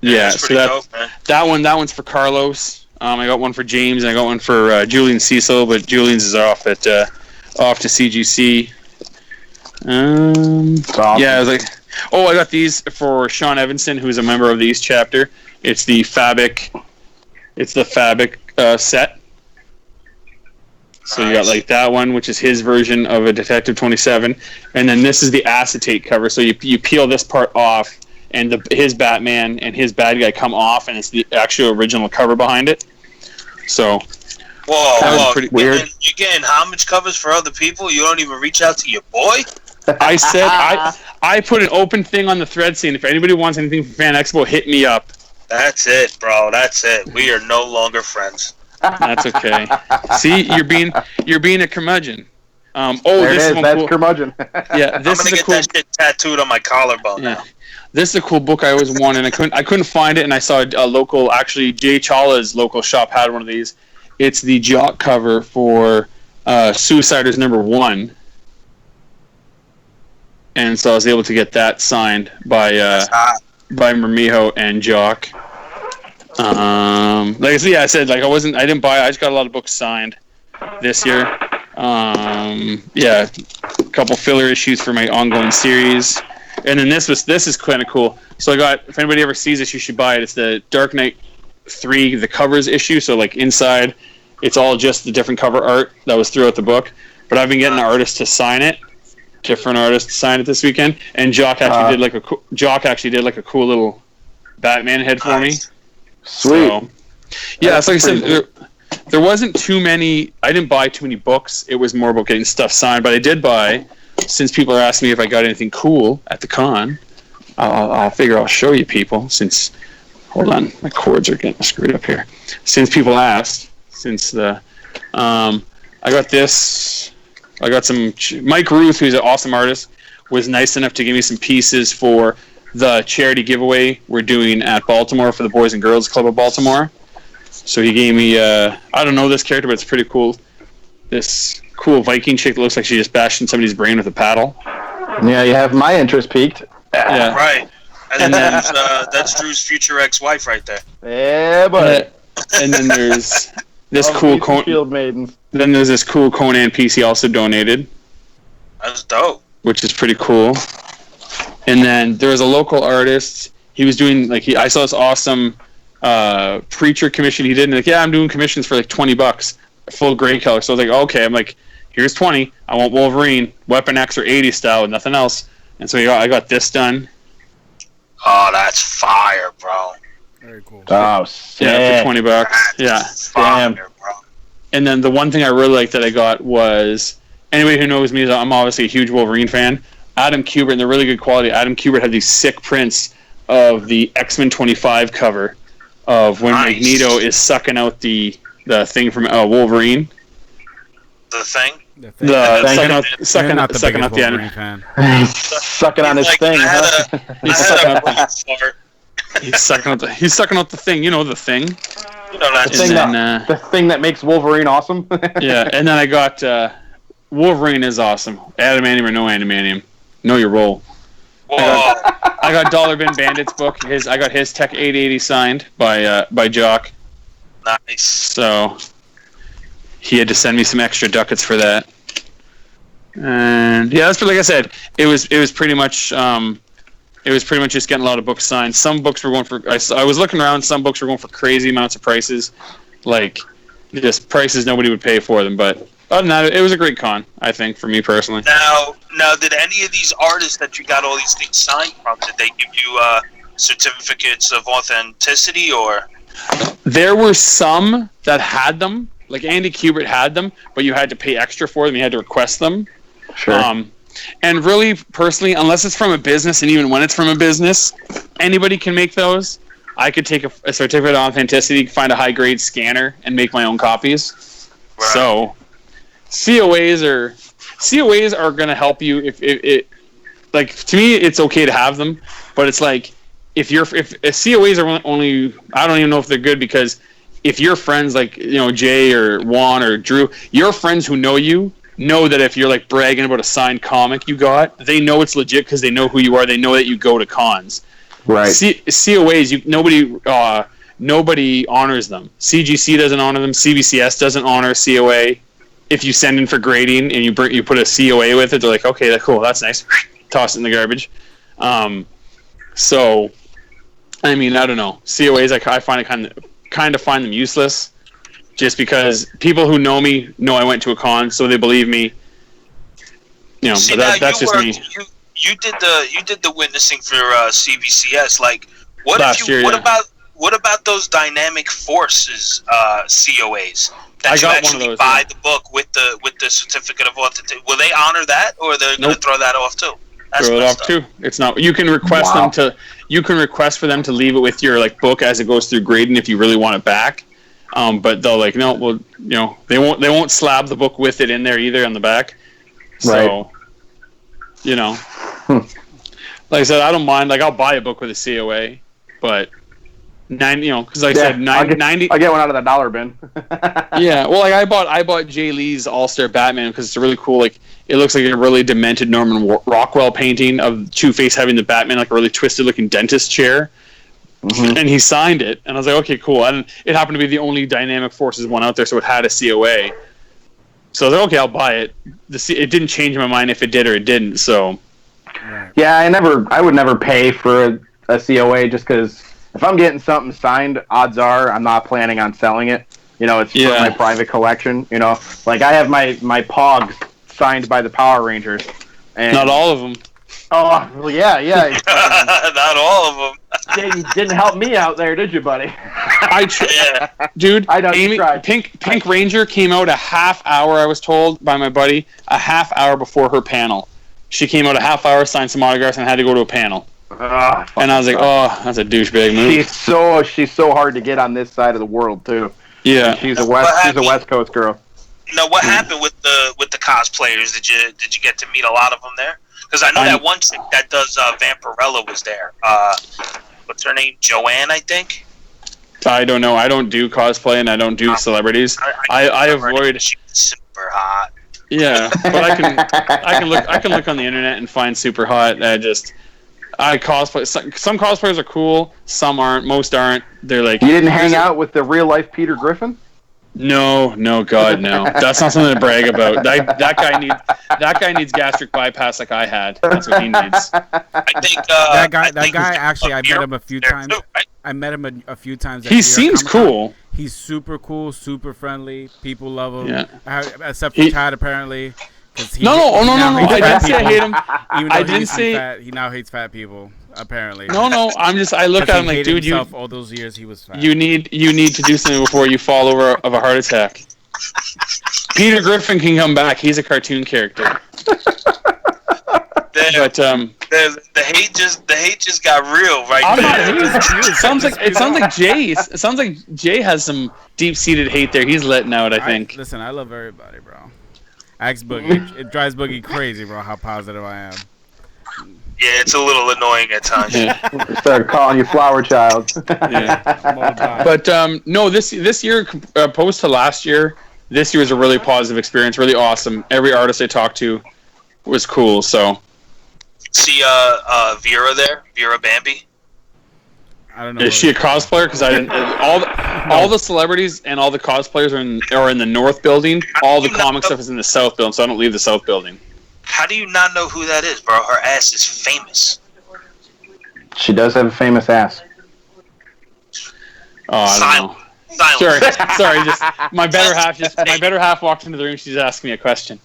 Yeah, so that one's for Carlos. I got one for James, and I got one for Julian Cecil, but Julian's is off to CGC. Awesome. Yeah, I was like, I got these for Sean Evanson, who's a member of the East Chapter. It's the Fabic set. So you got like that one, which is his version of a Detective 27, and then this is the acetate cover. So you peel this part off, and his Batman and his bad guy come off, and it's the actual original cover behind it. So, whoa, pretty weird. You're getting homage covers for other people? You don't even reach out to your boy? I said I put an open thing on the thread scene. If anybody wants anything from Fan Expo, hit me up. That's it, bro. That's it. We are no longer friends. That's okay. See, you're being a curmudgeon. There This it is. one That's cool. curmudgeon. Yeah, I'm this gonna is a get cool. that shit tattooed on my collarbone Yeah. now. This is a cool book I always wanted. I couldn't find it, and I saw a local, actually Jay Chala's local shop had one of these. It's the Jock cover for Suiciders #1, and so I was able to get that signed by Mermijo and Jock. Like I said, I said I didn't buy it. I just got a lot of books signed this year. A couple filler issues for my ongoing series. And then this is kind of cool. So I got, if anybody ever sees this, you should buy it. It's the Dark Knight 3, the covers issue. So like inside, it's all just the different cover art that was throughout the book. But I've been getting an artist to sign it, different artists to sign it this weekend. And Jock actually did like a cool little Batman head for me. Sweet. So, yeah, so like I said, there wasn't too many. I didn't buy too many books. It was more about getting stuff signed. But I did buy. Since people are asking me if I got anything cool at the con, I'll figure I'll show you people. Since, hold on, my cords are getting screwed up here. Since people asked, I got this. I got some. Mike Ruth, who's an awesome artist, was nice enough to give me some pieces for the charity giveaway we're doing at Baltimore for the Boys and Girls Club of Baltimore. So he gave me. I don't know this character, but it's pretty cool. This cool Viking chick that looks like she just bashed in somebody's brain with a paddle. Yeah, you have my interest peaked. Yeah. Right. And then that's Drew's future ex-wife right there. Yeah, but And then there's this cool Field Maidens. Then there's this cool Conan piece he also donated, That's dope. which is pretty cool. And then there was a local artist. He was doing I saw this awesome preacher commission he did, and I'm doing commissions for like $20, full gray color. So I was like, okay, I'm like, here's 20. I want Wolverine, Weapon X or 80 style, and nothing else. And so I got this done. Oh, that's fire, bro. Very cool. Oh, sick. Yeah, for $20. Yeah. Fire, Damn. bro. And then the one thing I really liked that I got was, anybody who knows me, I'm obviously a huge Wolverine fan. Adam Kubert, and they're really good quality. Adam Kubert had these sick prints of the X-Men 25 cover of when Magneto is sucking out the thing from Wolverine. The thing? Sucking out the enemy. fan. He's sucking on his thing. Huh? He's sucking out the thing. You know the thing. You know that The thing that makes Wolverine awesome. Yeah, and then I got Wolverine is awesome. Adamantium or no adamantium, know your role. Whoa. I got Dollar Bin Bandits book. I got his Tech 880 signed by Jock. Nice. So he had to send me some extra ducats for that. And yeah, that's like I said. It was pretty much just getting a lot of books signed. Some books were going for. I was looking around. Some books were going for crazy amounts of prices, like just prices nobody would pay for them. But other than that, it was a great con, I think, for me personally. Now, did any of these artists that you got all these things signed from, did they give you certificates of authenticity, or? There were some that had them, like Andy Kubert had them, but you had to pay extra for them. You had to request them. Sure. And really, personally, unless it's from a business, and even when it's from a business, anybody can make those. I could take a certificate of authenticity, find a high-grade scanner, and make my own copies. Right. So, COAs are going to help you. If like, to me, it's okay to have them, but it's like if COAs are only, I don't even know if they're good, because if your friends like Jay or Juan or Drew, your friends who know that if you're like bragging about a signed comic you got, they know it's legit because they know who you are. They know that you go to cons. Right. COAs, nobody honors them. CGC doesn't honor them. CBCS doesn't honor COA. If you send in for grading and you put a COA with it, they're like, okay, that's cool, that's nice. Toss it in the garbage. So, I mean, I don't know. COAs, I find it kind of find them useless. Just because people who know me know I went to a con, so they believe me. See, but that's just me. You did the witnessing for CBCS. Like, what about those dynamic forces COAs that you actually buy the book with the certificate of authenticity? Will they honor that, or they're going to throw that off too? That's throw it off messed up. too. It's not. You can request Wow. them to. You can request for them to leave it with your like book as it goes through grading if you really want it back. But they'll like no. Well, they won't slab the book with it in there either on the back. So, like I said, I don't mind. Like I'll buy a book with a COA, but 90. Because like I said, 90. I'll get one out of the dollar bin. Yeah, well, like I bought Jay Lee's All-Star Batman because it's a really cool, like, it looks like a really demented Norman Rockwell painting of Two-Face having the Batman, like a really twisted-looking dentist chair. Mm-hmm. And he signed it, and I was like, okay, cool. And it happened to be the only Dynamic Forces one out there, so it had a COA. So I was like, okay, I'll buy it. It didn't change my mind if it did or it didn't, so. Yeah, I would never pay for a COA just because if I'm getting something signed, odds are I'm not planning on selling it. It's for my private collection. Like I have my Pogs signed by the Power Rangers. And not all of them. Oh, well, yeah. Not all of them. You didn't help me out there, did you, buddy? Dude, I know, you Amy, tried. Pink Ranger came out a half hour, I was told by my buddy, a half hour before her panel. She came out a half hour, signed some autographs, and had to go to a panel. And I was like, oh, that's a douchebag move. She's so hard to get on this side of the world, too. Yeah. She's a West Coast girl. What happened with the cosplayers? Did you get to meet a lot of them there? Because I know that one chick that does Vampirella was there. What's her name? Joanne, I think. I don't know. I don't do cosplay and I don't do celebrities. I avoid. She's super hot. Yeah, but I can look on the internet and find super hot. I cosplay. Some cosplayers are cool. Some aren't. Most aren't. They're like. You didn't hang out with the real life Peter Griffin? No, God, no. That's not something to brag about. That guy needs gastric bypass like I had. That's what he needs. I think that guy. Actually, I met him a few times. Too, right? I met him a few times. He seems cool. He's super cool, super friendly. People love him. Yeah. Except for Chad, apparently. No. I didn't say I hate him. I didn't say he now hates fat people. Apparently. No. I look at him like, dude, all those years he was fat. You need to do something before you fall over of a heart attack. Peter Griffin can come back. He's a cartoon character. But the hate just got real right I'm there. it sounds like Jay has some deep seated hate there. He's letting out. I think. Listen, I love everybody, bro. Ask Boogie. It drives Boogie crazy, bro. How positive I am. Yeah, it's a little annoying at times. Yeah. Started calling you Flower Child. Yeah. But no, this year, opposed to last year, this year was a really positive experience, really awesome. Every artist I talked to was cool. So. See, Vera there, Vera Bambi. I don't know. Is she a cosplayer? Because I didn't. All the celebrities and all the cosplayers are in the North building. All the comic stuff is in the South building, so I don't leave the South building. How do you not know who that is, bro? Her ass is famous. She does have a famous ass. Oh, I don't know. Silence. Sorry. Just my better half walked into the room. She's asking me a question.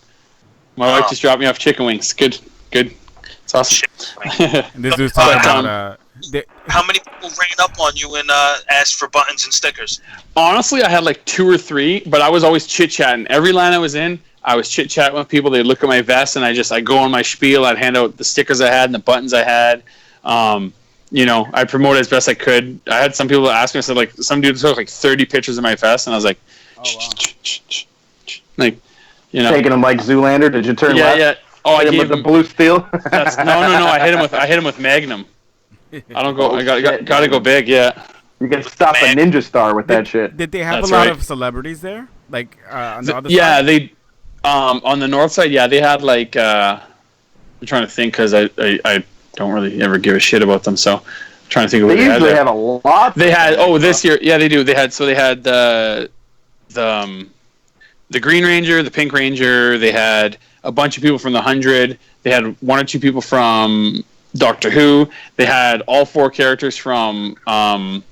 My wife just dropped me off chicken wings. Good. It's awesome. And this dude's talking about how many people ran up on you and asked for buttons and stickers? Honestly, I had like 2 or 3, but I was always chit-chatting. Every line I was in, I was chit-chatting with people. They'd look at my vest, and I go on my spiel. I'd hand out the stickers I had and the buttons I had. I promoted as best I could. I had some people ask me, I said, like, some dude took like 30 pictures of my vest, and I was like, like, Taking them like Zoolander. Did you turn left? Yeah. Oh, I hit him with the blue steel. No. I hit him with Magnum. I don't go. I gotta go big. Yeah. You can stop a ninja star with that shit. Did they have That's a lot right. of celebrities there? Like on the other yeah, side? they on the north side. Yeah, they had like. I'm trying to think because I don't really ever give a shit about them. So I'm trying to think of what They they had usually there. have a lot. They had this year. Yeah, they do. They had the Green Ranger, the Pink Ranger. They had a bunch of people from the 100. They had 1 or 2 people from Doctor Who. They had all 4 characters from oh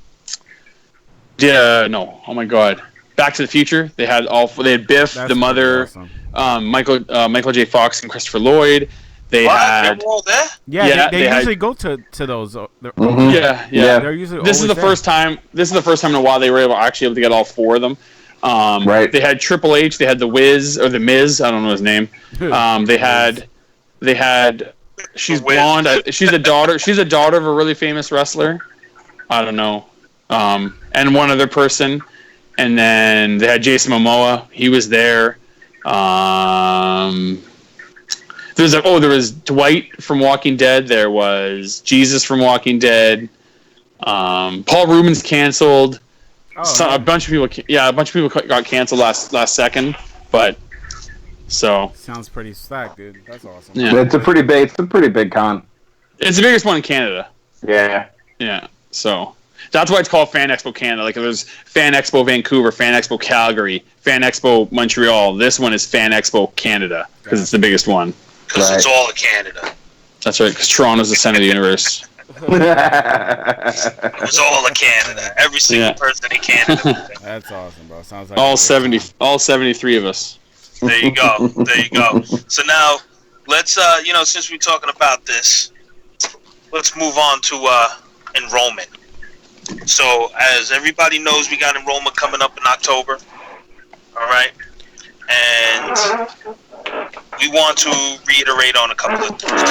my god, Back to the Future. They had They had Biff, That's the mother, awesome. Michael J. Fox, and Christopher Lloyd. They What? had They were all there? Yeah, they had- usually go to those. Mhm. yeah. They're usually This is the always there. first time. This is the first time in a while they were able to get all 4 of them. Right. They had Triple H. They had the Wiz or the Miz. I don't know his name. They had She's With- blonde. She's a daughter. She's a daughter of a really famous wrestler. I don't know. And one other person. And then they had Jason Momoa. He was there. There was Dwight from Walking Dead. There was Jesus from Walking Dead. Paul Rubens canceled. A bunch of people got canceled last second. But so sounds pretty stacked, dude. That's awesome. yeah, It's a pretty big con. it's the biggest one in Canada. Yeah. Yeah, so that's why it's called Fan Expo Canada. Like there's Fan Expo Vancouver, Fan Expo Calgary, Fan Expo Montreal. This one is Fan Expo Canada because it's the biggest one. Because it's all of Canada. That's right, because Toronto's the center of the universe. It's all of Canada. Every single person in Canada. That's awesome, bro. Sounds like All 73 of us. There you go. So now, let's since we're talking about this, let's move on to enrollment. So, as everybody knows, we got enrollment coming up in October. All right, and we want to reiterate on a couple of things.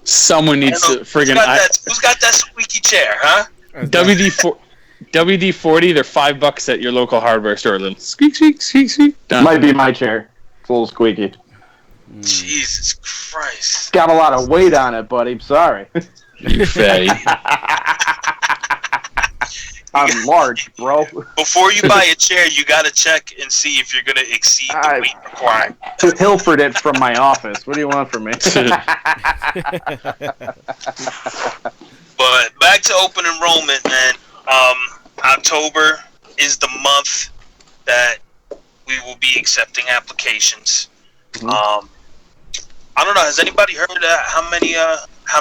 Someone needs to friggin' Who's got that squeaky chair, huh? WD-40. They're $5 at your local hardware store. Little squeak, squeak, squeak, squeak. Done. Might be my chair. It's a little squeaky. Jesus Christ! Got a lot of weight on it, buddy. Sorry. You fatty. I'm large, bro. Before you buy a chair, you gotta check and see if you're gonna exceed the weight requirement. Pilfered it from my office. What do you want from me? But back to open enrollment, man. October is the month that we will be accepting applications. Mm-hmm. I don't know. Has anybody heard how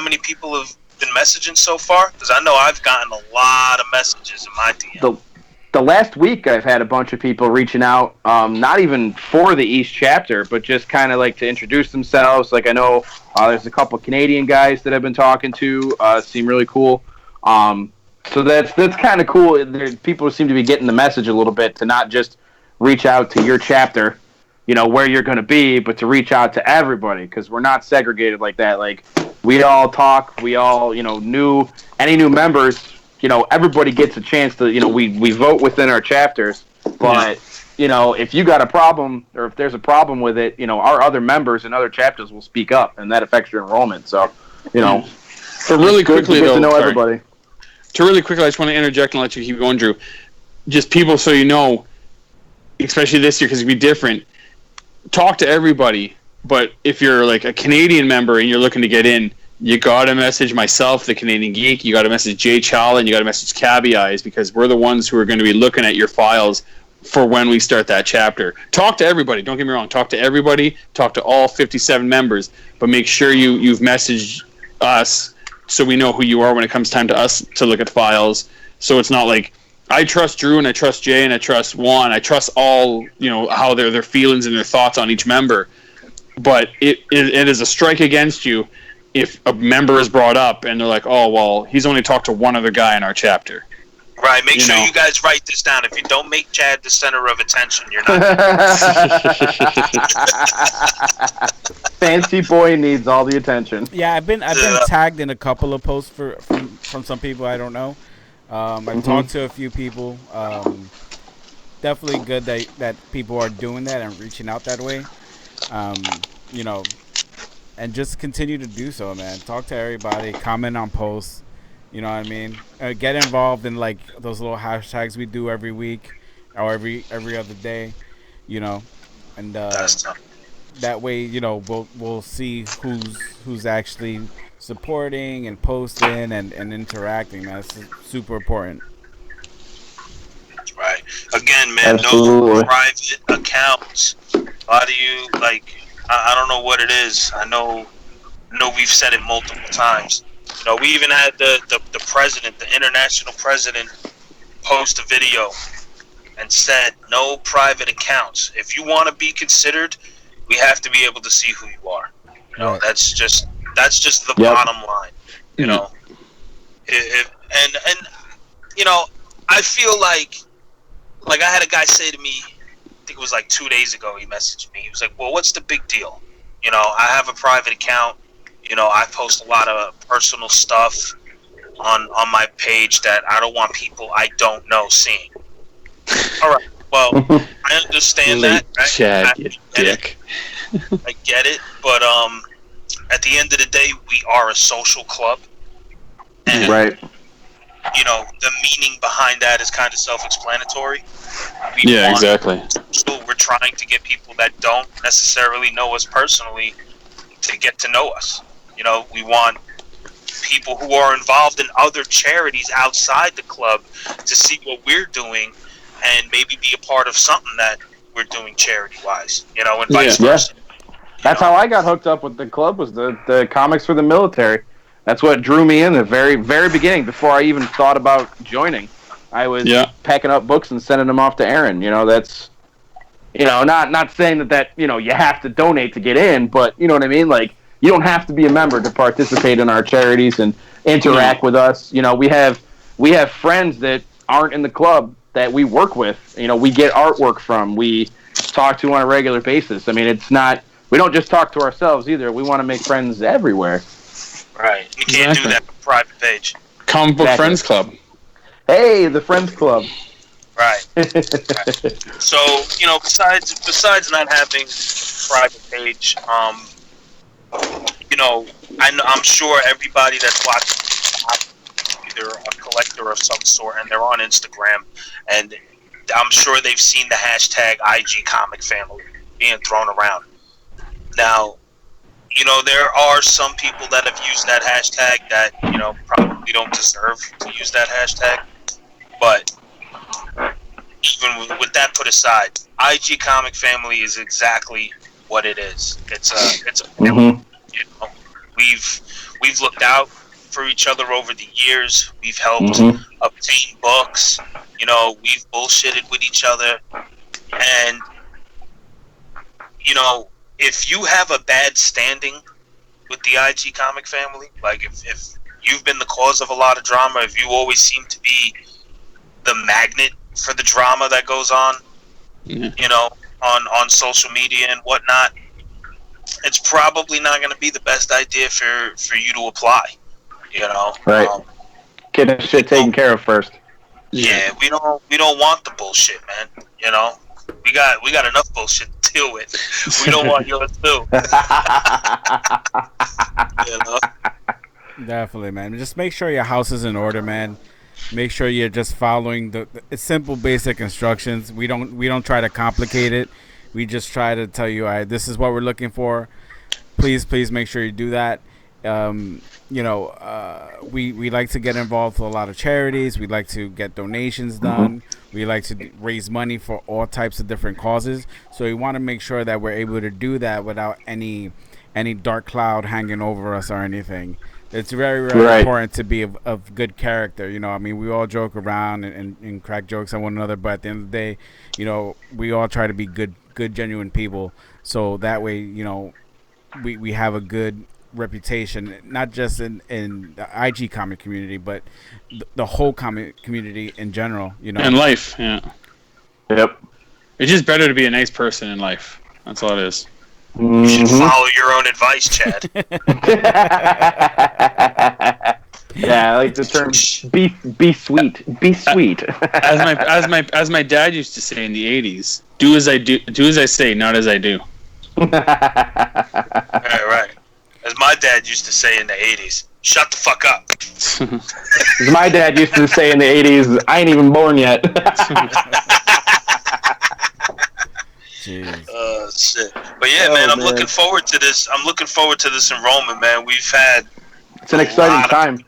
many people have been messaging so far? Because I know I've gotten a lot of messages in my DM. The last week, I've had a bunch of people reaching out, not even for the East chapter, but just kind of like to introduce themselves. Like I know there's a couple Canadian guys that I've been talking to. Seem really cool. So that's kind of cool. People seem to be getting the message a little bit to not just reach out to your chapter, where you're going to be, but to reach out to everybody because we're not segregated like that. Like we all talk, we all, any new members, everybody gets a chance to, we vote within our chapters, but, if you got a problem or if there's a problem with it, our other members and other chapters will speak up and that affects your enrollment. So, But really quickly, to though, know everybody. I just want to interject and let you keep going, Drew. Just people so you know, especially this year because it'll be different, talk to everybody. But if you're like a Canadian member and you're looking to get in, you got to message myself, the Canadian Geek. You got to message Jay Challa, and you got to message Cabby Eyes because we're the ones who are going to be looking at your files for when we start that chapter. Talk to everybody. Don't get me wrong. Talk to everybody. Talk to all 57 members. But make sure you've messaged us so we know who you are when it comes time to us to look at files. So it's not like I trust Drew and I trust Jay and I trust Juan. I trust all, how their feelings and their thoughts on each member. But it is a strike against you if a member is brought up and they're like, oh, well, he's only talked to one other guy in our chapter. Right, make sure you guys write this down. If you don't make Chad the center of attention, you're not. Fancy boy needs all the attention. Yeah, I've been tagged in a couple of posts from some people I don't know. I've talked to a few people. Definitely good that people are doing that and reaching out that way. And just continue to do so, man. Talk to everybody, comment on posts. You know what I mean? Get involved in like those little hashtags we do every week or every other day. And that way, we'll see who's actually supporting and posting and interacting. That's super important. Right. Again, man, Absolutely. No private accounts. A lot of you, like, I don't know what it is. I know we've said it multiple times. We even had the president, the international president, post a video and said, no private accounts. If you want to be considered, we have to be able to see who you are. Right. That's just the bottom line. I feel like I had a guy say to me, I think it was like 2 days ago, he messaged me. He was like, well, what's the big deal? You know, I have a private account. You know, I post a lot of personal stuff on my page that I don't want people I don't know seeing. All right. Well, I understand Late that. Chad, you dick. I get it, but at the end of the day, we are a social club, and Right. you know the meaning behind that is kind of self-explanatory. Yeah, exactly. So we're trying to get people that don't necessarily know us personally to get to know us. You know, we want people who are involved in other charities outside the club to see what we're doing and maybe be a part of something that we're doing charity-wise. You know, and vice versa. That's how I got hooked up with the club, was the comics for the military. That's what drew me in the very, very beginning, before I even thought about joining. I was packing up books and sending them off to Aaron. You know, that's, you know, not saying that, you know, you have to donate to get in, but, you know what I mean? Like, you don't have to be a member to participate in our charities and interact with us. You know, we have friends that aren't in the club that we work with. You know, we get artwork from, we talk to on a regular basis. I mean, it's not, we don't just talk to ourselves either. We want to make friends everywhere. Right. You can't do that on a private page. Comic Book Friends Club. Hey, the Friends Club. Right. So, you know, besides not having private page, you know, I'm sure everybody that's watching either a collector of some sort, and they're on Instagram, and I'm sure they've seen the hashtag IG Comic Family being thrown around. Now, you know, there are some people that have used that hashtag that, you know, probably don't deserve to use that hashtag. But even with that put aside, IG Comic Family is exactly what it is. It's a family. You know, we've looked out for each other over the years. We've helped obtain books. You know, we've bullshitted with each other, and you know, if you have a bad standing with the IG Comic Family, like if you've been the cause of a lot of drama, if you always seem to be the magnet for the drama that goes on, you know, on social media and whatnot, it's probably not going to be the best idea for you to apply. You know, right? Get that shit taken care of first. Yeah, we don't want the bullshit, man. You know, we got enough bullshit to deal with. We don't want yours too. You know? Definitely, man. Just make sure your house is in order, man. Make sure you're just following the simple, basic instructions. We don't try to complicate it. We just try to tell you, all right, this is what we're looking for. Please make sure you do that. You know, we like to get involved with a lot of charities. We like to get donations done. We like to raise money for all types of different causes. So we want to make sure that we're able to do that without any dark cloud hanging over us or anything. It's very, very important to be of good character. You know, I mean, we all joke around and crack jokes on one another, but at the end of the day, you know, we all try to be good, genuine people. So that way, you know, we have a good reputation, not just in the IG comic community, but the whole comic community in general. You know, in life, yeah. Yep. It's just better to be a nice person in life. That's all it is. You should follow your own advice, Chad. Yeah, I like the term be sweet. Be sweet. as my dad used to say in the 80s, do as I say, not as I do. Right. As my dad used to say in the 80s, shut the fuck up. As my dad used to say in the 80s, I ain't even born yet. Jeez. Shit. But yeah, man, I'm looking forward to this. I'm looking forward to this enrollment, man. We've had it's an exciting time.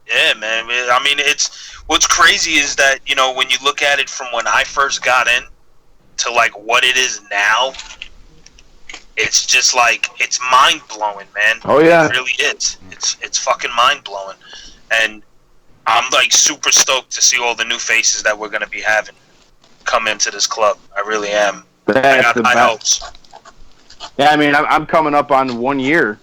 Yeah, man. I mean, it's what's crazy is that, you know, when you look at it from when I first got in to like what it is now, it's just like it's mind blowing, man. Oh yeah, it really is. It's fucking mind blowing, and I'm like super stoked to see all the new faces that we're gonna be having come into this club. I really am. I got high hopes. Yeah, I mean, I'm coming up on 1 year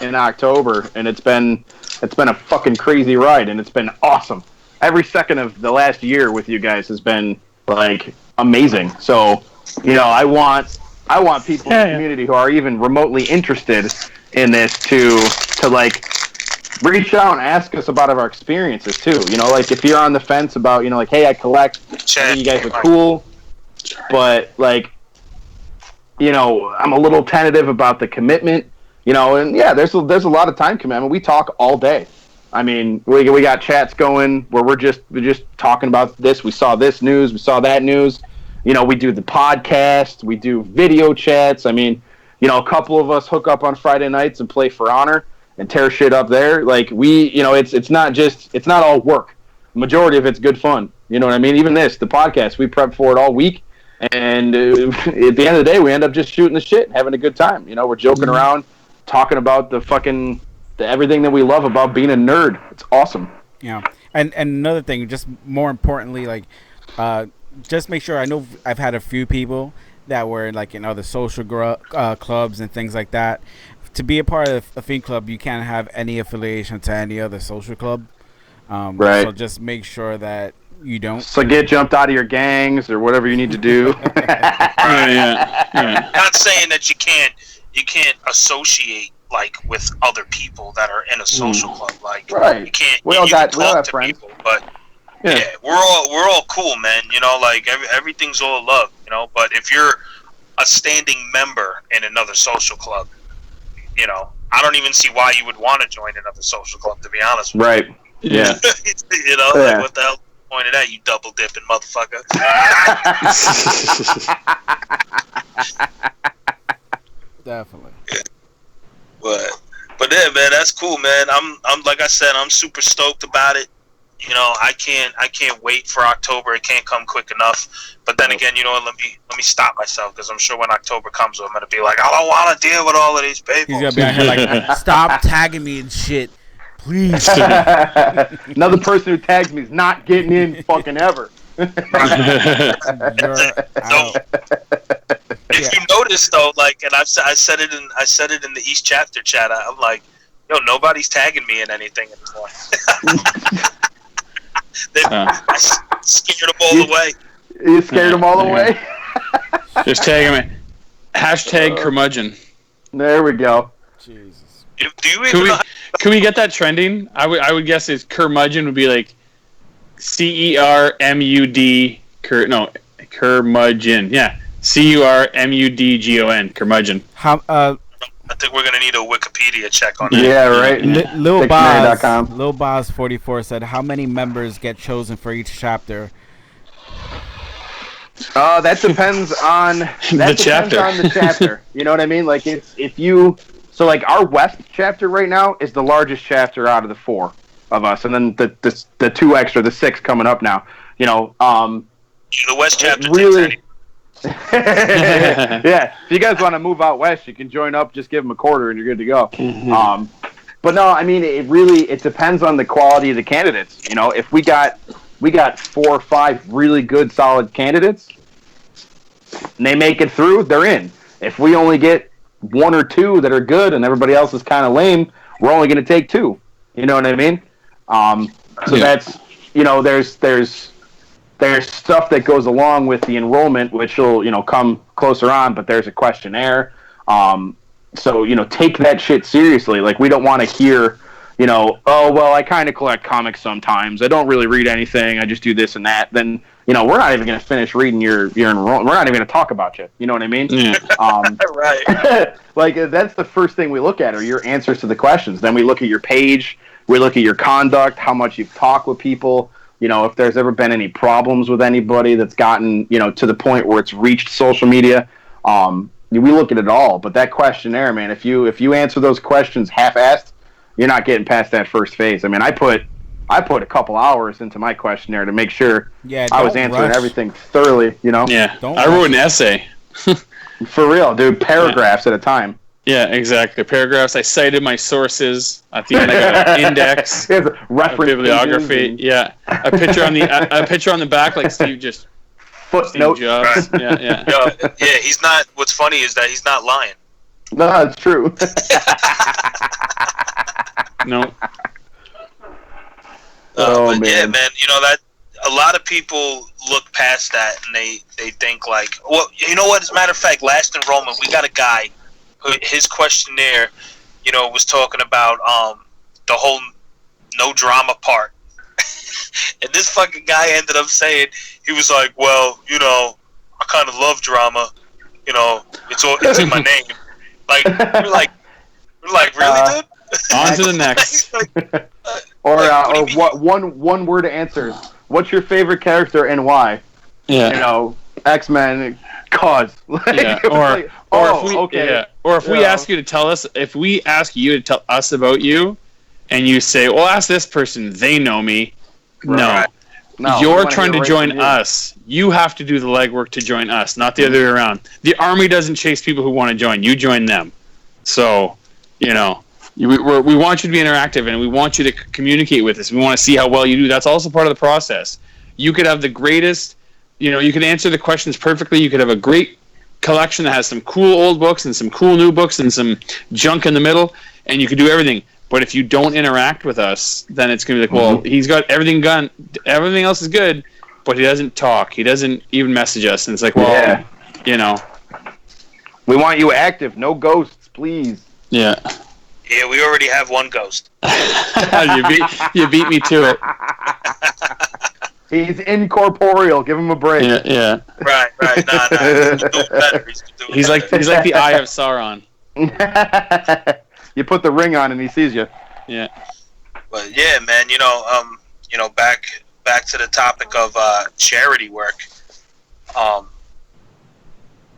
in October, and it's been a fucking crazy ride, and it's been awesome. Every second of the last year with you guys has been like amazing. So, you know, I want I want people in the community who are even remotely interested in this to like reach out and ask us about our experiences too. You know, like if you're on the fence about, you know, like, hey, I collect, I think you guys are cool, but like, you know, I'm a little tentative about the commitment, you know, and yeah, there's a lot of time commitment. We talk all day. I mean, we got chats going where we're just talking about this. We saw this news, we saw that news. You know, we do the podcast, we do video chats. I mean, you know, a couple of us hook up on Friday nights and play For Honor and tear shit up there. Like you know, it's not all work. The majority of it's good fun. You know what I mean? Even the podcast, we prep for it all week. And at the end of the day, we end up just shooting the shit, having a good time. You know, we're joking around, talking about the everything that we love about being a nerd. It's awesome. Yeah, and another thing, just more importantly, like, just make sure. I know I've had a few people that were like in other social clubs and things like that. To be a part of a Fiend club, you can't have any affiliation to any other social club. Right. So just make sure that you don't. So get jumped out of your gangs or whatever you need to do. Yeah. Not saying that you can't associate like with other people that are in a social club. Like right. you can't. We you all can have talk to friends. people, but yeah, we're all cool, man. You know, like everything's all love. You know, but if you're a standing member in another social club, you know, I don't even see why you would want to join another social club, to be honest with Right. Yeah. you know, like what the hell pointed at, you double dipping motherfucker. Definitely. But yeah, man, that's cool, man. I'm like I said, I'm super stoked about it. You know, I can't wait for October. It can't come quick enough. But then again, you know what? Let me stop myself, because I'm sure when October comes, I'm gonna be like, I don't want to deal with all of these people. He's gonna be out here like, stop tagging me and shit, please. Another person who tags me is not getting in fucking ever. You're out. If you notice though, like, and I said it in the East Chapter chat. I'm like, yo, nobody's tagging me in anything anymore. I scared them all away. You scared them all away? Just tag him. Hashtag curmudgeon. There we go. Jesus. Do you even know Can we get that trending? I would guess it's curmudgeon would be like CERMUD curmudgeon. Yeah. CURMUDGON curmudgeon. How I think we're gonna need a Wikipedia check on that. Yeah, right. Lil Boz 44 said, how many members get chosen for each chapter? That depends on the chapter. You know what I mean? Like so like our West chapter right now is the largest chapter out of the 4 of us, and then the 2 extra, the 6 coming up now. You know, the West chapter really. Yeah, if you guys want to move out west, you can join up. Just give them a quarter, and you're good to go. Mm-hmm. But no, I mean, it depends on the quality of the candidates. You know, if we got 4 or 5 really good, solid candidates, and they make it through, they're in. If we only get 1 or 2 that are good, and everybody else is kind of lame, we're only going to take 2. You know what I mean? That's, you know, there's stuff that goes along with the enrollment, which will, you know, come closer on, but there's a questionnaire. So, you know, take that shit seriously. Like, we don't want to hear, you know, oh, well, I kind of collect comics sometimes. I don't really read anything. I just do this and that. Then, you know, we're not even going to finish reading your enrollment. We're not even going to talk about you. You know what I mean? Yeah. Right. Like, that's the first thing we look at are your answers to the questions. Then we look at your page. We look at your conduct, how much you've talked with people. You know, if there's ever been any problems with anybody that's gotten, you know, to the point where it's reached social media, we look at it all. But that questionnaire, man, if you answer those questions half-assed, you're not getting past that first phase. I mean, I put a couple hours into my questionnaire to make sure I was answering everything thoroughly, you know? Yeah, I wrote an essay. For real, dude, paragraphs at a time. Yeah, exactly. Paragraphs. I cited my sources. At the end, I got an index, reference bibliography. Yeah, a picture on the back, like Steve footnote. Jobs. Right. Yeah. Yeah, he's not. What's funny is that he's not lying. No, it's true. No. But man. yeah, man. You know that a lot of people look past that and they think like, well, you know what? As a matter of fact, last enrollment we got a guy who his questionnaire, was talking about the whole no drama part, and this fucking guy ended up saying he was like, well, I kind of love drama, it's in my name. Like we're like really, dude? On to the next. One word answers. What's your favorite character and why? Yeah. X-Men cause. Yeah. Or if we ask you to tell us, if we ask you to tell us about you, and you say, well, ask this person, they know me. Right. No, you're trying to join us. You have to do the legwork to join us, not the other way around. The army doesn't chase people who want to join. You join them. So, we want you to be interactive, and we want you to communicate with us. We want to see how well you do. That's also part of the process. You could have the greatest, you could answer the questions perfectly. You could have a great collection that has some cool old books and some cool new books and some junk in the middle, and you could do everything. But if you don't interact with us, then it's going to be like, well, he's got everything done. Everything else is good, but he doesn't talk. He doesn't even message us. And it's like, well, we want you active. No ghosts, please. Yeah. Yeah, we already have one ghost. you beat me to it. He's incorporeal. Give him a break. Yeah. Right. Nah. He's doing better. He's like the Eye of Sauron. You put the ring on and he sees you. Yeah. But yeah, man, back to the topic of charity work.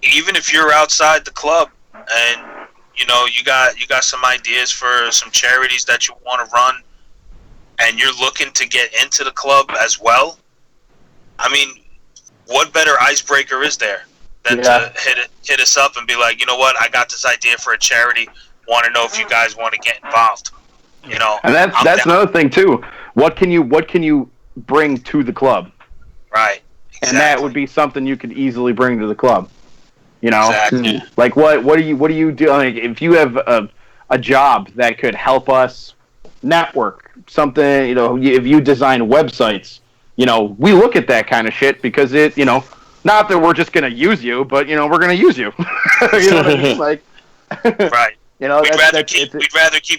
Even if you're outside the club and you got some ideas for some charities that you want to run, and you're looking to get into the club as well, I mean, what better icebreaker is there than to hit us up and be like, you know what, I got this idea for a charity. Want to know if you guys want to get involved? And that's another thing too. What can you bring to the club? Right. Exactly. And that would be something you could easily bring to the club. Exactly. Like what do you do? Like if you have a job that could help us network something, if you design websites, we look at that kind of shit because it, not that we're just gonna use you, but we're gonna use you. You know what I mean? Like, right. We'd rather keep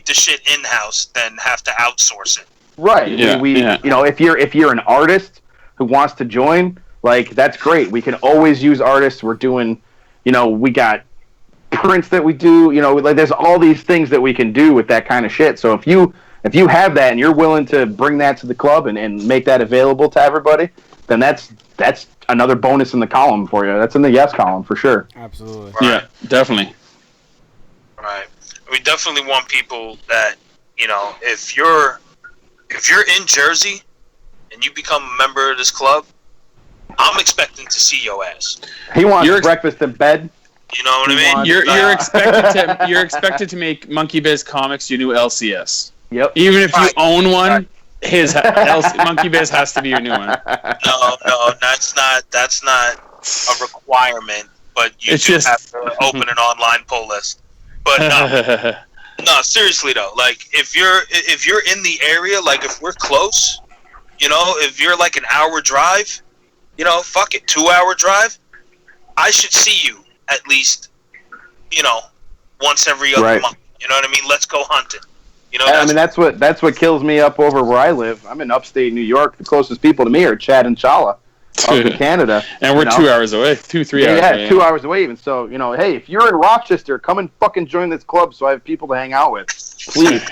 the shit in house than have to outsource it. Right. Yeah. If you're an artist who wants to join, like that's great. We can always use artists. We're doing, we got prints that we do. Like there's all these things that we can do with that kind of shit. So if you have that and you're willing to bring that to the club and make that available to everybody, then that's another bonus in the column for you. That's in the yes column for sure. Absolutely. Right. Yeah, definitely. Right. We definitely want people that, if you're in Jersey and you become a member of this club, I'm expecting to see your ass. He wants breakfast in bed. You know what I mean? You're expected to make Monkey Biz Comics your new LCS. Yep. Even if you own one, his Monkey Biz has to be your new one. No, that's not a requirement. But you have to open an online pull list. But no, seriously though, like if you're in the area, like if we're close, if you're like an hour drive, fuck it, 2-hour drive, I should see you at least, once every other month. You know what I mean? Let's go hunting. That's what kills me up over where I live. I'm in upstate New York. The closest people to me are Chad and Chala. Up in Canada, and we're 2 hours away, 3 hours. Yeah, 2 hours away even. So hey, if you're in Rochester, come and fucking join this club so I have people to hang out with, please.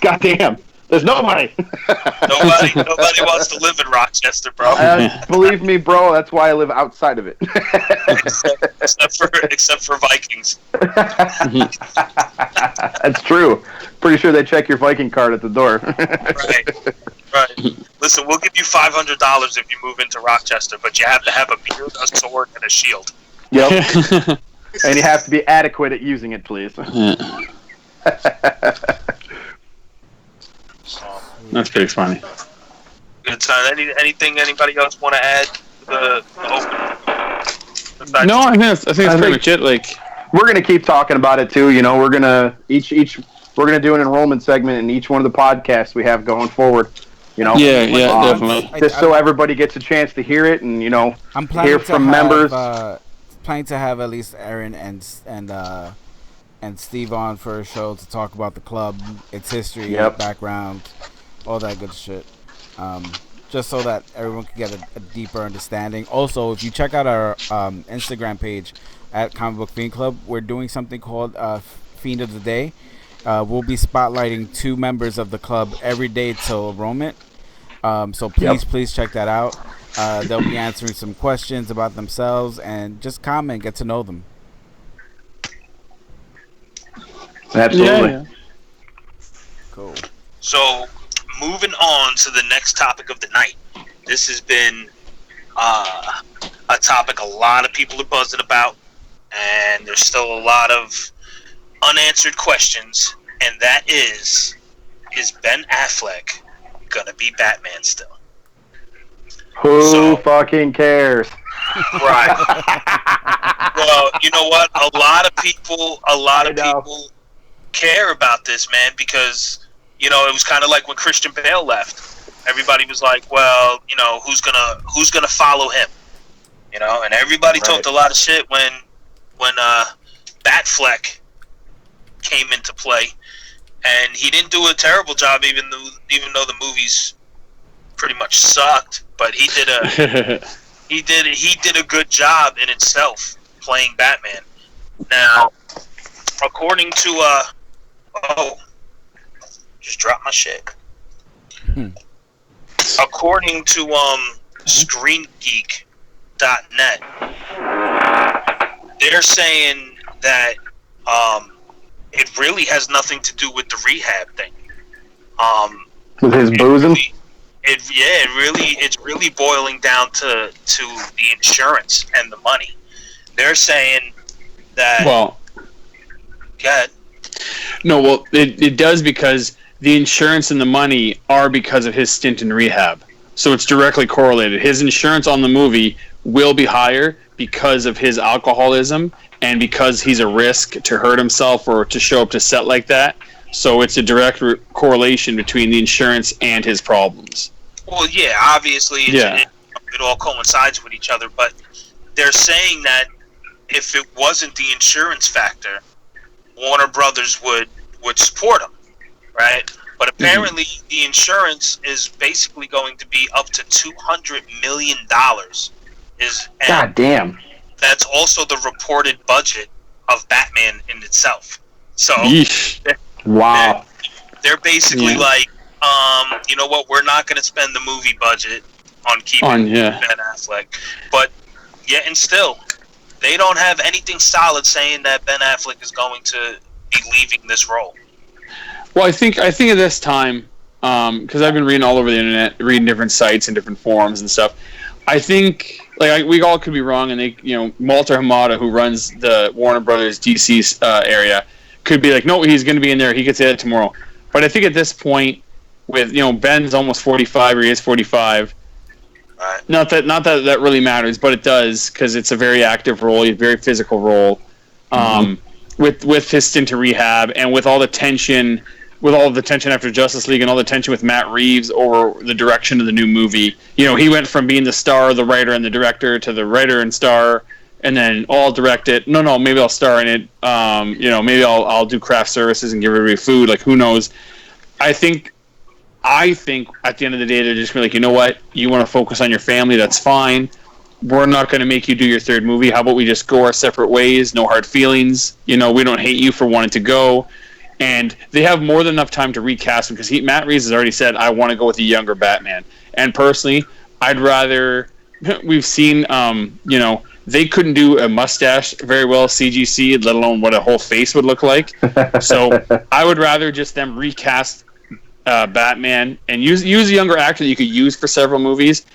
Goddamn, there's nobody. Nobody wants to live in Rochester, bro. Believe me, bro. That's why I live outside of it. except for Vikings. That's true. Pretty sure they check your Viking card at the door. Right. Listen, we'll give you $500 if you move into Rochester, but you have to have a beard, a sword, and a shield. Yep. And you have to be adequate at using it, please. That's pretty funny. Good time. Anything anybody else want to add to the open? No, I think that's pretty much it. Like, we're gonna keep talking about it too. We're gonna we're gonna do an enrollment segment in each one of the podcasts we have going forward. You know, Yeah, definitely. just so everybody gets a chance to hear it, and I'm planning hear to from have, members. Planning to have at least Aaron and Steve on for a show to talk about the club, its history, Yep. background, all that good shit. Just so that everyone can get a deeper understanding. Also, if you check out our Instagram page at Comic Book Fiend Club, we're doing something called Fiend of the Day. We'll be spotlighting 2 members of the club every day till enrollment. So please check that out. They'll be answering some questions about themselves and just comment, get to know them. Absolutely. Yeah. Cool. So, moving on to the next topic of the night. This has been a topic a lot of people are buzzing about, and there's still a lot of unanswered questions, and that is Ben Affleck gonna be Batman still? Who fucking cares? Right. Well, you know what? A lot of people care about this, man, because it was kind of like when Christian Bale left. Everybody was like, well, who's gonna follow him? And everybody talked a lot of shit when Batfleck came into play, and he didn't do a terrible job, even though the movies pretty much sucked. But he did a good job in itself playing Batman. Now, according to just dropped my shit. According to ScreenGeek.net, they're saying that it really has nothing to do with the rehab thing. With his boozing? It's really boiling down to the insurance and the money. They're saying that. Well, go ahead. No, well, it does, because the insurance and the money are because of his stint in rehab. So it's directly correlated. His insurance on the movie will be higher because of his alcoholism and because he's a risk to hurt himself or to show up to set like that. So it's a direct correlation between the insurance and his problems. Well, yeah, obviously it all coincides with each other, but they're saying that if it wasn't the insurance factor, Warner Brothers would support him, right? But apparently the insurance is basically going to be up to $200 million. God damn. That's also the reported budget of Batman in itself. So, Wow. They're basically like, you know what? We're not going to spend the movie budget on keeping Ben Affleck. But yet and still, they don't have anything solid saying that Ben Affleck is going to be leaving this role. Well, I think at this time, because I've been reading all over the internet, reading different sites and different forums and stuff. I think we all could be wrong, and Walter Hamada, who runs the Warner Brothers DC area, could be like, no, he's going to be in there. He could say that tomorrow. But I think at this point, with Ben's almost 45, or he is 45. Right. Not that really matters, but it does, because it's a very active role, a very physical role. With his stint to rehab, and with all the tension after Justice League, and all the tension with Matt Reeves over the direction of the new movie. He went from being the star, the writer, and the director to the writer and star, and then I'll direct it. No, maybe I'll star in it. Maybe I'll do craft services and give everybody food. Like, who knows? I think at the end of the day, they're just going to be like, you know what? You want to focus on your family? That's fine. We're not going to make you do your third movie. How about we just go our separate ways? No hard feelings. We don't hate you for wanting to go. And they have more than enough time to recast him, because Matt Reeves has already said, I want to go with a younger Batman. And personally, I'd rather... We've seen, they couldn't do a mustache very well CGC, let alone what a whole face would look like. So I would rather just them recast Batman and use a younger actor that you could use for several movies,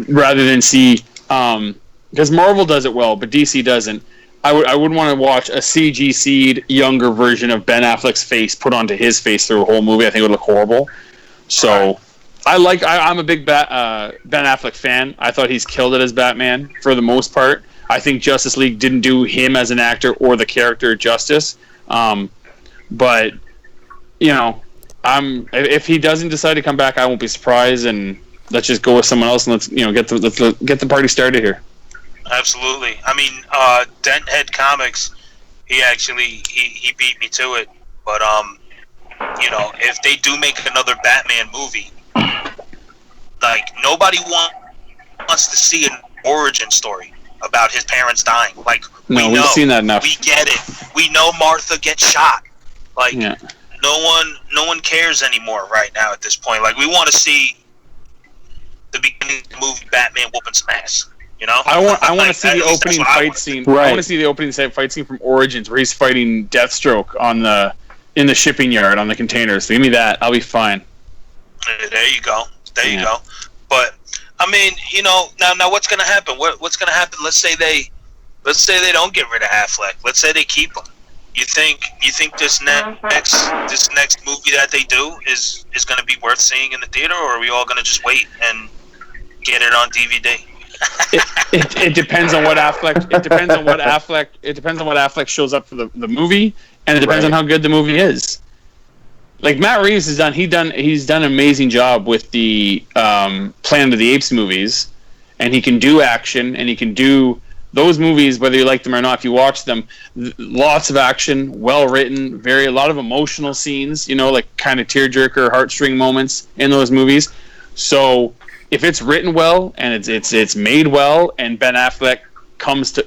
rather than see... because Marvel does it well, but DC doesn't. I wouldn't want to watch a CGC'd younger version of Ben Affleck's face put onto his face through a whole movie. I think it would look horrible. So I'm a big Ben Affleck fan. I thought he's killed it as Batman for the most part. I think Justice League didn't do him as an actor or the character justice. But if he doesn't decide to come back, I won't be surprised, and let's just go with someone else and let's get the party started here. Absolutely. I mean, Denthead Comics, he beat me to it. But if they do make another Batman movie, like nobody wants to see an origin story about his parents dying. Like we've seen that enough. We get it. We know Martha gets shot. Like no one cares anymore right now at this point. Like we want to see the beginning of the movie Batman whooping some ass. I want to see the opening fight scene. Right. I want to see the opening fight scene from Origins where he's fighting Deathstroke in the shipping yard on the containers. So give me that. I'll be fine. There you go. But I mean, now what's going to happen? What's going to happen? Let's say they don't get rid of Affleck. Let's say they keep him. You think this next movie that they do is going to be worth seeing in the theater, or are we all going to just wait and get it on DVD? It depends on what Affleck. It depends on what Affleck shows up for the movie, and it depends on how good the movie is. Like Matt Reeves he's done an amazing job with the Planet of the Apes movies, and he can do action, and he can do those movies whether you like them or not. If you watch them, lots of action, well written, a lot of emotional scenes. Like kind of tearjerker, heartstring moments in those movies. So if it's written well and it's made well, and Ben Affleck comes to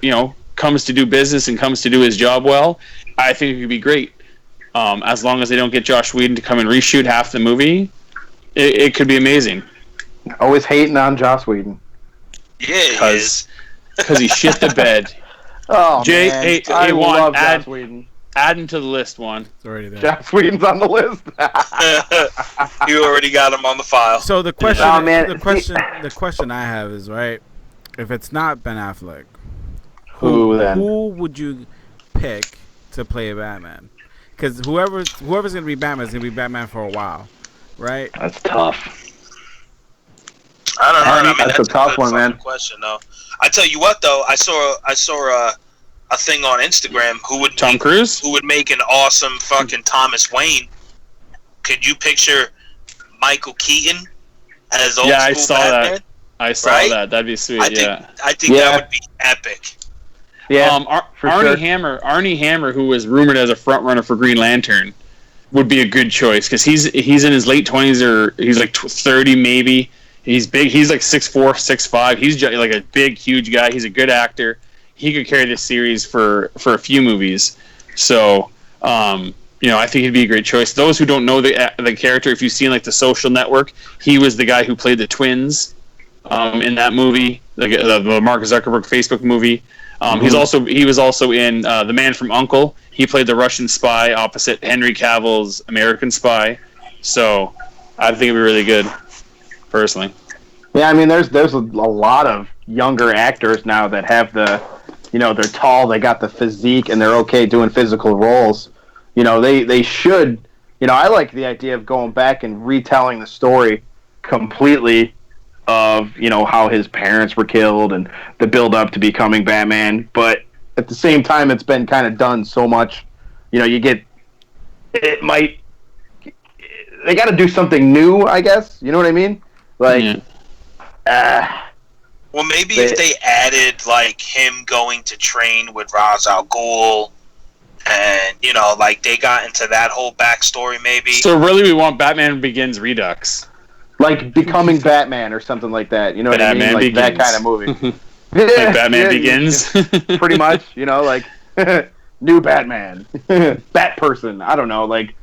do business and comes to do his job well, I think it could be great. As long as they don't get Josh Whedon to come and reshoot half the movie, it could be amazing. Always hating on Josh Whedon. Yeah, because he shit the bed. Oh Jay, man, I love Josh Whedon. Add him to the list, Juan. It's already there. Josh Whedon's on the list. You already got him on the file. So the question, Oh, man. the question I have is, right, if it's not Ben Affleck, Who then? Who would you pick to play Batman? Because whoever's gonna be Batman is gonna be Batman for a while, right? That's tough. I don't know. I mean, that's a tough one, man. Question, though. I tell you what, though, I saw a thing on Instagram. Tom Cruise? Who would make an awesome fucking Thomas Wayne? Could you picture Michael Keaton as old school I saw Batman? that. I saw that. That'd be sweet. I think that would be epic. Yeah, Arnie Hammer, who was rumored as a front runner for Green Lantern, would be a good choice because he's in his late 20s or he's like 30 maybe. He's big. He's like 6'4", 6'5". He's like a big, huge guy. He's a good actor. He could carry this series for a few movies. So, I think he'd be a great choice. Those who don't know the character, if you've seen like The Social Network, he was the guy who played the twins in that movie, the Mark Zuckerberg Facebook movie. He was also in The Man from U.N.C.L.E. He played the Russian spy opposite Henry Cavill's American spy. So, I think it'd be really good. Personally, yeah, I mean, there's a lot of younger actors now that have they're tall, they got the physique, and they're okay doing physical roles. They should. I like the idea of going back and retelling the story completely of how his parents were killed and the build up to becoming Batman. But at the same time, it's been kind of done so much. They got to do something new, I guess. You know what I mean? Like, well, maybe if they added like him going to train with Ra's al Ghul, and like they got into that whole backstory, maybe. So really, we want Batman Begins Redux, like becoming Batman or something like that. You know what I mean? Like Begins. that kind of movie. Like Batman Begins. Pretty much. Like new Batman, Bat person. I don't know. Like.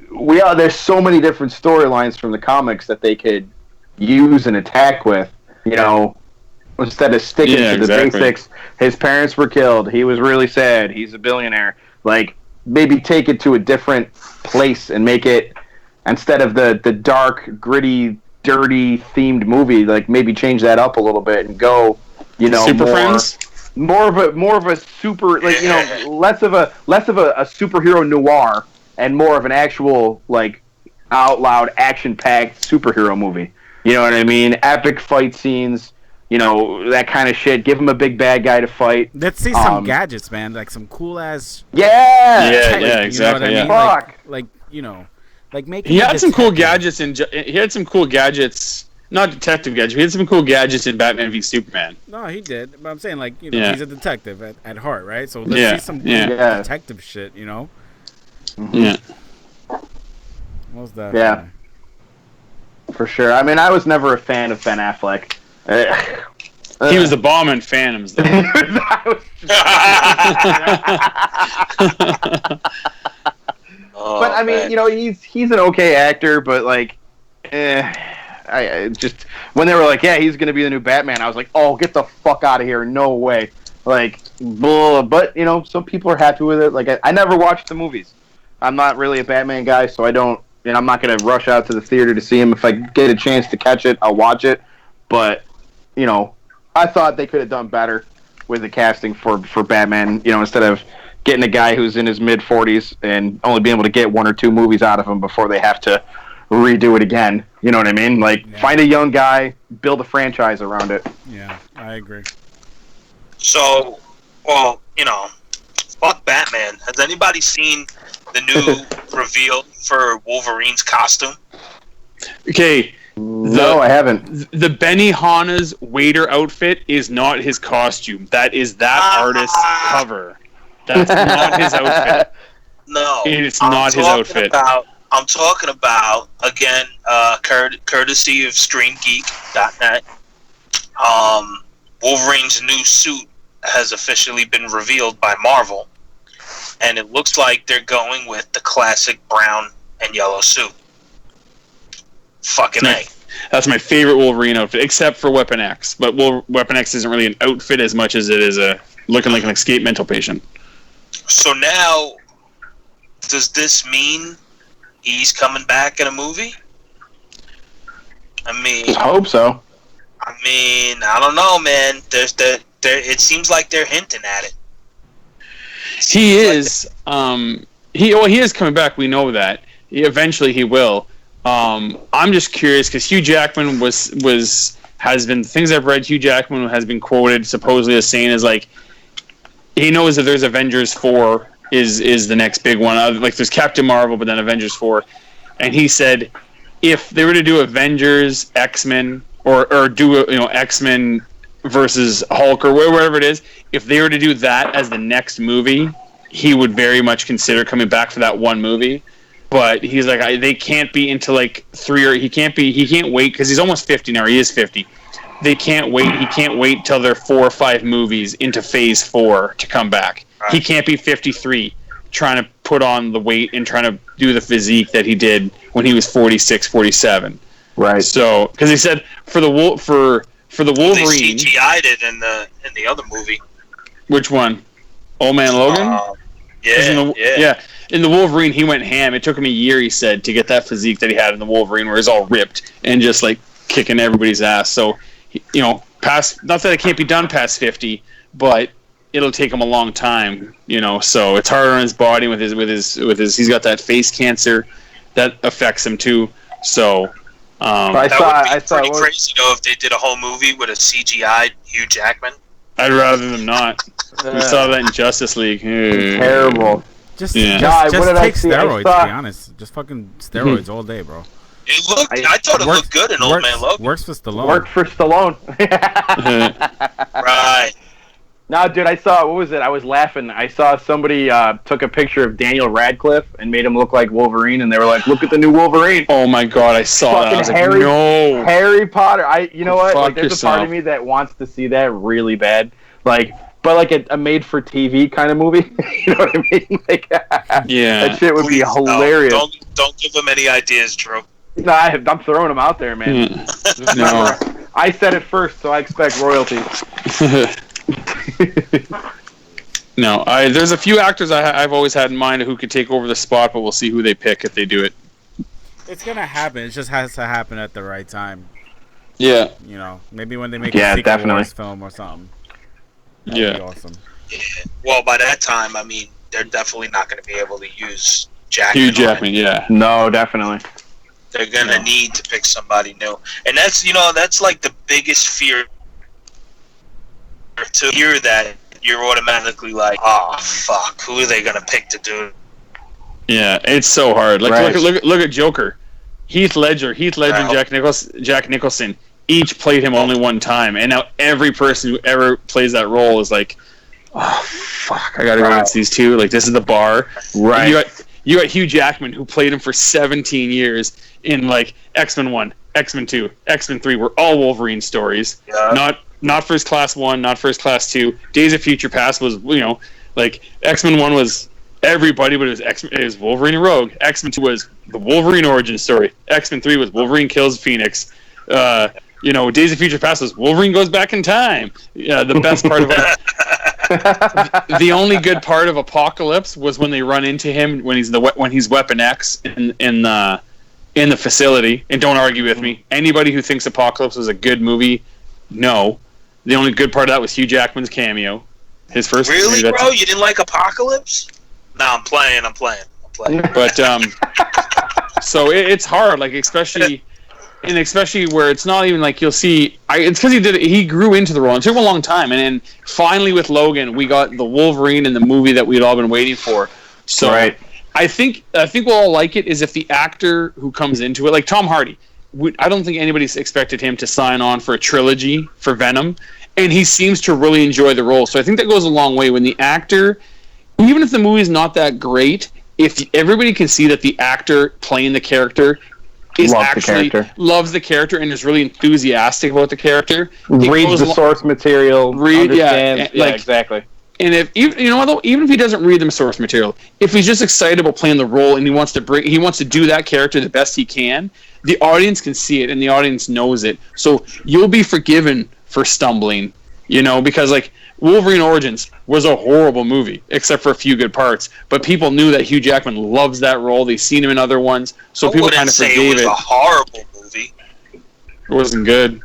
There's so many different storylines from the comics that they could use and attack with, instead of sticking to the basics. His parents were killed. He was really sad. He's a billionaire. Like, maybe take it to a different place and make it, instead of the dark, gritty, dirty themed movie, like maybe change that up a little bit and go, Super Friends? More of a super, like, less of a superhero noir. And more of an actual, like, out loud, action-packed superhero movie. You know what I mean? Epic fight scenes, that kind of shit. Give him a big bad guy to fight. Let's see some gadgets, man. Like some cool ass. Yeah! Yeah, exactly. You know what I mean? Fuck! Like, Like making He a had some cool detective- gadgets he had some cool gadgets. Not detective gadgets. He had some cool gadgets in Batman v Superman. No, he did. But I'm saying, like, you know, Yeah. he's a detective at heart, right? So let's Yeah, see some yeah. cool Yeah. detective shit, you know? Yeah. What's that? Yeah. For sure. I mean, I was never a fan of Ben Affleck. He was the bomb in Phantoms, though. Oh, But I mean, man. you know, he's an okay actor, but like, I just when they were like, yeah, he's gonna be the new Batman, I was like, oh, get the fuck out of here, no way. Like, blah. But you know, some people are happy with it. Like, I never watched the movies. I'm not really a Batman guy, so I don't. And I'm not gonna rush out to the theater to see him. If I get a chance to catch it, I'll watch it. But you know, I thought they could have done better with the casting for Batman. You know, instead of getting a guy who's in his mid 40s and only being able to get 1 or 2 movies out of him before they have to redo it again. You know what I mean? Like, find a young guy, build a franchise around it. Yeah, I agree. So, well, you know, fuck Batman. Has anybody seen the new reveal for Wolverine's costume? Okay. No, I haven't. The Benny Hanna's waiter outfit is not his costume. That is that artist's cover. That's not his outfit. No, It's I'm not his talking outfit. I'm talking about, again, courtesy of StreamGeek.net. Wolverine's new suit has officially been revealed by Marvel, and it looks like they're going with the classic brown and yellow suit. Fucking A. That's my favorite Wolverine outfit, except for Weapon X. But Weapon X isn't really an outfit as much as it is a looking like an escaped mental patient. So now, does this mean he's coming back in a movie? I I hope so. I don't know, man. It seems like they're hinting at it. He is. He is coming back. We know that. Eventually, he will. I'm just curious because Hugh Jackman has been things I've read. Hugh Jackman has been quoted supposedly as saying is like he knows that there's Avengers 4 is the next big one. Like there's Captain Marvel, but then Avengers 4, and he said if they were to do Avengers, X-Men, or do X-Men versus Hulk or wherever it is, if they were to do that as the next movie, he would very much consider coming back for that one movie. But he's like, they can't be into like 3 or he can't wait because he's almost 50 now. Or he is 50. They can't wait. He can't wait till they're 4 or 5 movies into Phase 4 to come back. Right. He can't be 53 trying to put on the weight and trying to do the physique that he did when he was 46, 47. Right. So, because he said for the Wolverine, they CGI'd it in the other movie. Which one? Old Man Logan. Yeah. In the Wolverine, he went ham. It took him a year, he said, to get that physique that he had in the Wolverine, where he's all ripped and just like kicking everybody's ass. So, past not that it can't be done past 50, but it'll take him a long time. So it's hard on his body with his. He's got that face cancer that affects him too. So. I saw pretty crazy though if they did a whole movie with a CGI Hugh Jackman. I'd rather them not. We saw that in Justice League. Terrible. Just take steroids, to be honest. Just fucking steroids all day, bro. I thought it looked good in Old Man Logan. Works for Stallone. Worked for Stallone. Right. No, dude, I saw, what was it? I was laughing. I saw somebody took a picture of Daniel Radcliffe and made him look like Wolverine, and they were like, look at the new Wolverine. Oh my god, I saw that. I was like, no. Harry Potter. You know what? Fuck there's yourself. a part of me that wants to see that really bad. But a made-for-TV kind of movie. You know what I mean? Yeah. That shit would be hilarious. No, don't give them any ideas, Drew. No, I'm throwing them out there, man. No. I said it first, so I expect royalties. No, there's a few actors I've always had in mind who could take over the spot, but we'll see who they pick if they do it. It's gonna happen. It just has to happen at the right time. Yeah. Maybe when they make a Secret Wars film or something. That'd be awesome. Yeah. Well, by that time, I mean, they're definitely not going to be able to use Jackman. Hugh Jackman, yeah. No, definitely. They're going to need to pick somebody new. And that's like the biggest fear. To hear that, you're automatically like, oh, fuck, who are they going to pick to do Yeah, it's so hard. Like Right. look at Joker. Heath Ledger, and Jack Nicholson each played him only one time, and now every person who ever plays that role is like, oh fuck, I gotta go against these two. Like this is the bar. Right. And you got Hugh Jackman who played him for 17 years in like X-Men 1, X-Men 2, X-Men 3 were all Wolverine stories. Yeah. Not First Class 1, not First Class 2. Days of Future Past was, like X-Men 1 was everybody, but it was Wolverine and Rogue. X-Men 2 was the Wolverine origin story. X-Men 3 was Wolverine kills Phoenix. Days of Future Past was Wolverine goes back in time. Yeah, the best part of it. The only good part of Apocalypse was when they run into him when he's Weapon X in the facility. And don't argue with me. Anybody who thinks Apocalypse was a good movie, no. The only good part of that was Hugh Jackman's cameo. His first. Really, bro? You didn't like Apocalypse? No, I'm playing. But so it's hard, like especially where it's not even like you'll see. It's because he grew into the role. It took him a long time, and then finally with Logan, we got the Wolverine in the movie that we'd all been waiting for. So Right. I think we'll all like it is if the actor who comes into it, like Tom Hardy. I don't think anybody's expected him to sign on for a trilogy for Venom, and he seems to really enjoy the role. So I think that goes a long way when the actor, even if the movie's not that great, if everybody can see that the actor playing the character loves the character and is really enthusiastic about the character, Reads the source material, understands. Yeah, exactly. And if even if he doesn't read the source material, if he's just excited about playing the role and he wants to do that character the best he can, the audience can see it and the audience knows it. So you'll be forgiven for stumbling, because like Wolverine Origins was a horrible movie, except for a few good parts. But people knew that Hugh Jackman loves that role. They've seen him in other ones, so people kind of forgave it. It was a horrible movie. It wasn't good.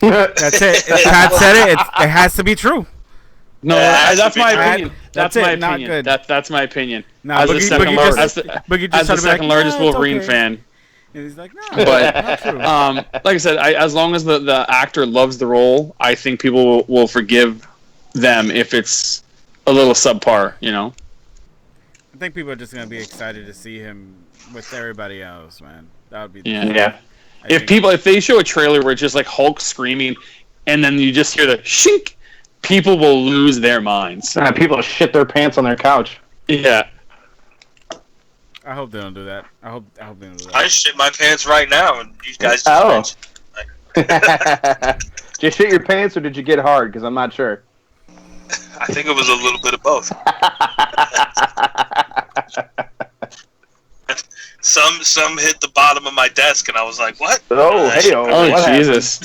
That's it. If Pat said it, it has to be true. No, that's my opinion. That's my it, not opinion. good. That's my opinion. Nah, As the second just largest Wolverine okay. fan. And he's like, no, But not true. like I said, as long as the actor loves the role, I think people will forgive them if it's a little subpar. I think people are just gonna be excited to see him with everybody else, man. That would be Yeah. If they show a trailer where it's just like Hulk screaming, and then you just hear the shink, people will lose their minds. People shit their pants on their couch. Yeah. I hope they don't do that. I hope they don't do that. I shit my pants right now, and you guys just Did you shit your pants or did you get hard? Because I'm not sure. I think it was a little bit of both. Some hit the bottom of my desk, and I was like, "What?" Oh, hey, Oh, Jesus.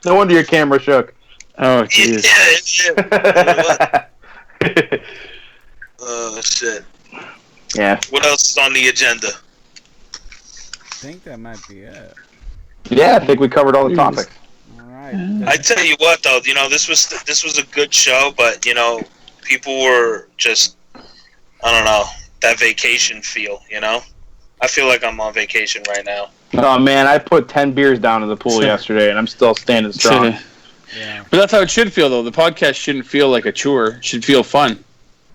No wonder your camera shook. Oh, jeez. Yeah. Oh shit. Yeah. What else is on the agenda? I think that might be it. Yeah, I think we covered all the topics. All right. I tell you what, though, this was a good show, but people were just, I don't know, that vacation feel. I feel like I'm on vacation right now. Oh man, I put 10 beers down in the pool yesterday, and I'm still standing strong. Yeah. But that's how it should feel, though. The podcast shouldn't feel like a chore. It should feel fun.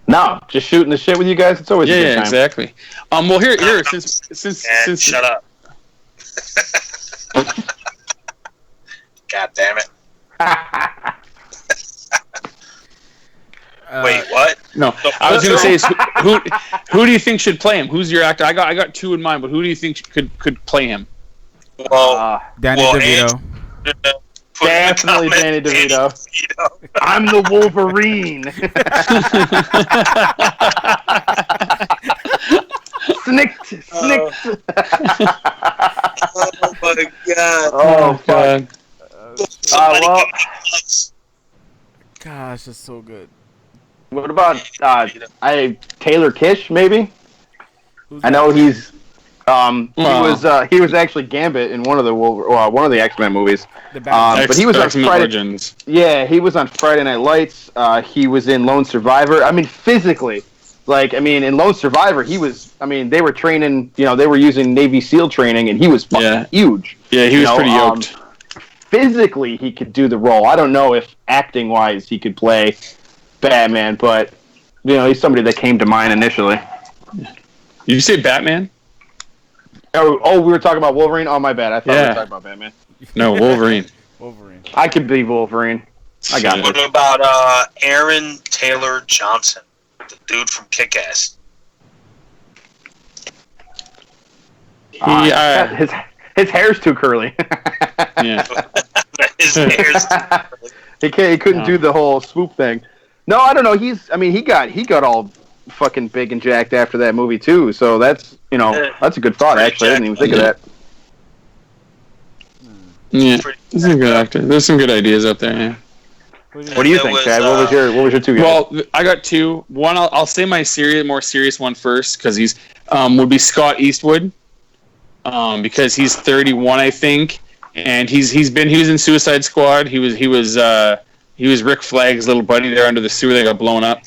No, just shooting the shit with you guys. It's always a good time. Exactly. Well, here, since Shut up. God damn it. Wait, what? No, I was going to say is who do you think should play him? Who's your actor? I got two in mind, but who do you think could play him? Well, Danny DeVito. Definitely Danny DeVito. I'm the Wolverine. Snicked. Oh my god. Oh fuck. Somebody well, give me nuts. Gosh, that's so good. What about Taylor Kish? Maybe. I know he's. He was actually Gambit in one of the X-Men movies. But he was on Friday. Origins. Yeah, he was on Friday Night Lights. He was in Lone Survivor. I mean, physically, in Lone Survivor, he was. I mean, they were training. They were using Navy SEAL training, and he was fucking huge. Yeah, he was pretty yoked. Physically, he could do the role. I don't know if acting-wise he could play Batman, but he's somebody that came to mind initially. Did you say Batman? Oh, we were talking about Wolverine? Oh, my bad. I thought we were talking about Batman. No, Wolverine. Wolverine. I could be Wolverine. I got What it. about Aaron Taylor Johnson, the dude from Kick-Ass? His hair's too curly. Yeah. His hair's he couldn't do the whole swoop thing. No, I don't know. He got all fucking big and jacked after that movie too. So that's that's a good thought actually. I didn't even think of that. Yeah. He's a good actor. There's some good ideas out there. Yeah. What do you think, Chad? What was your two guys? Well, I got two. One, I'll say my more serious one first because he's would be Scott Eastwood, because he's 31, I think, and he was in Suicide Squad. He was Rick Flag's little buddy there under the sewer that got blown up.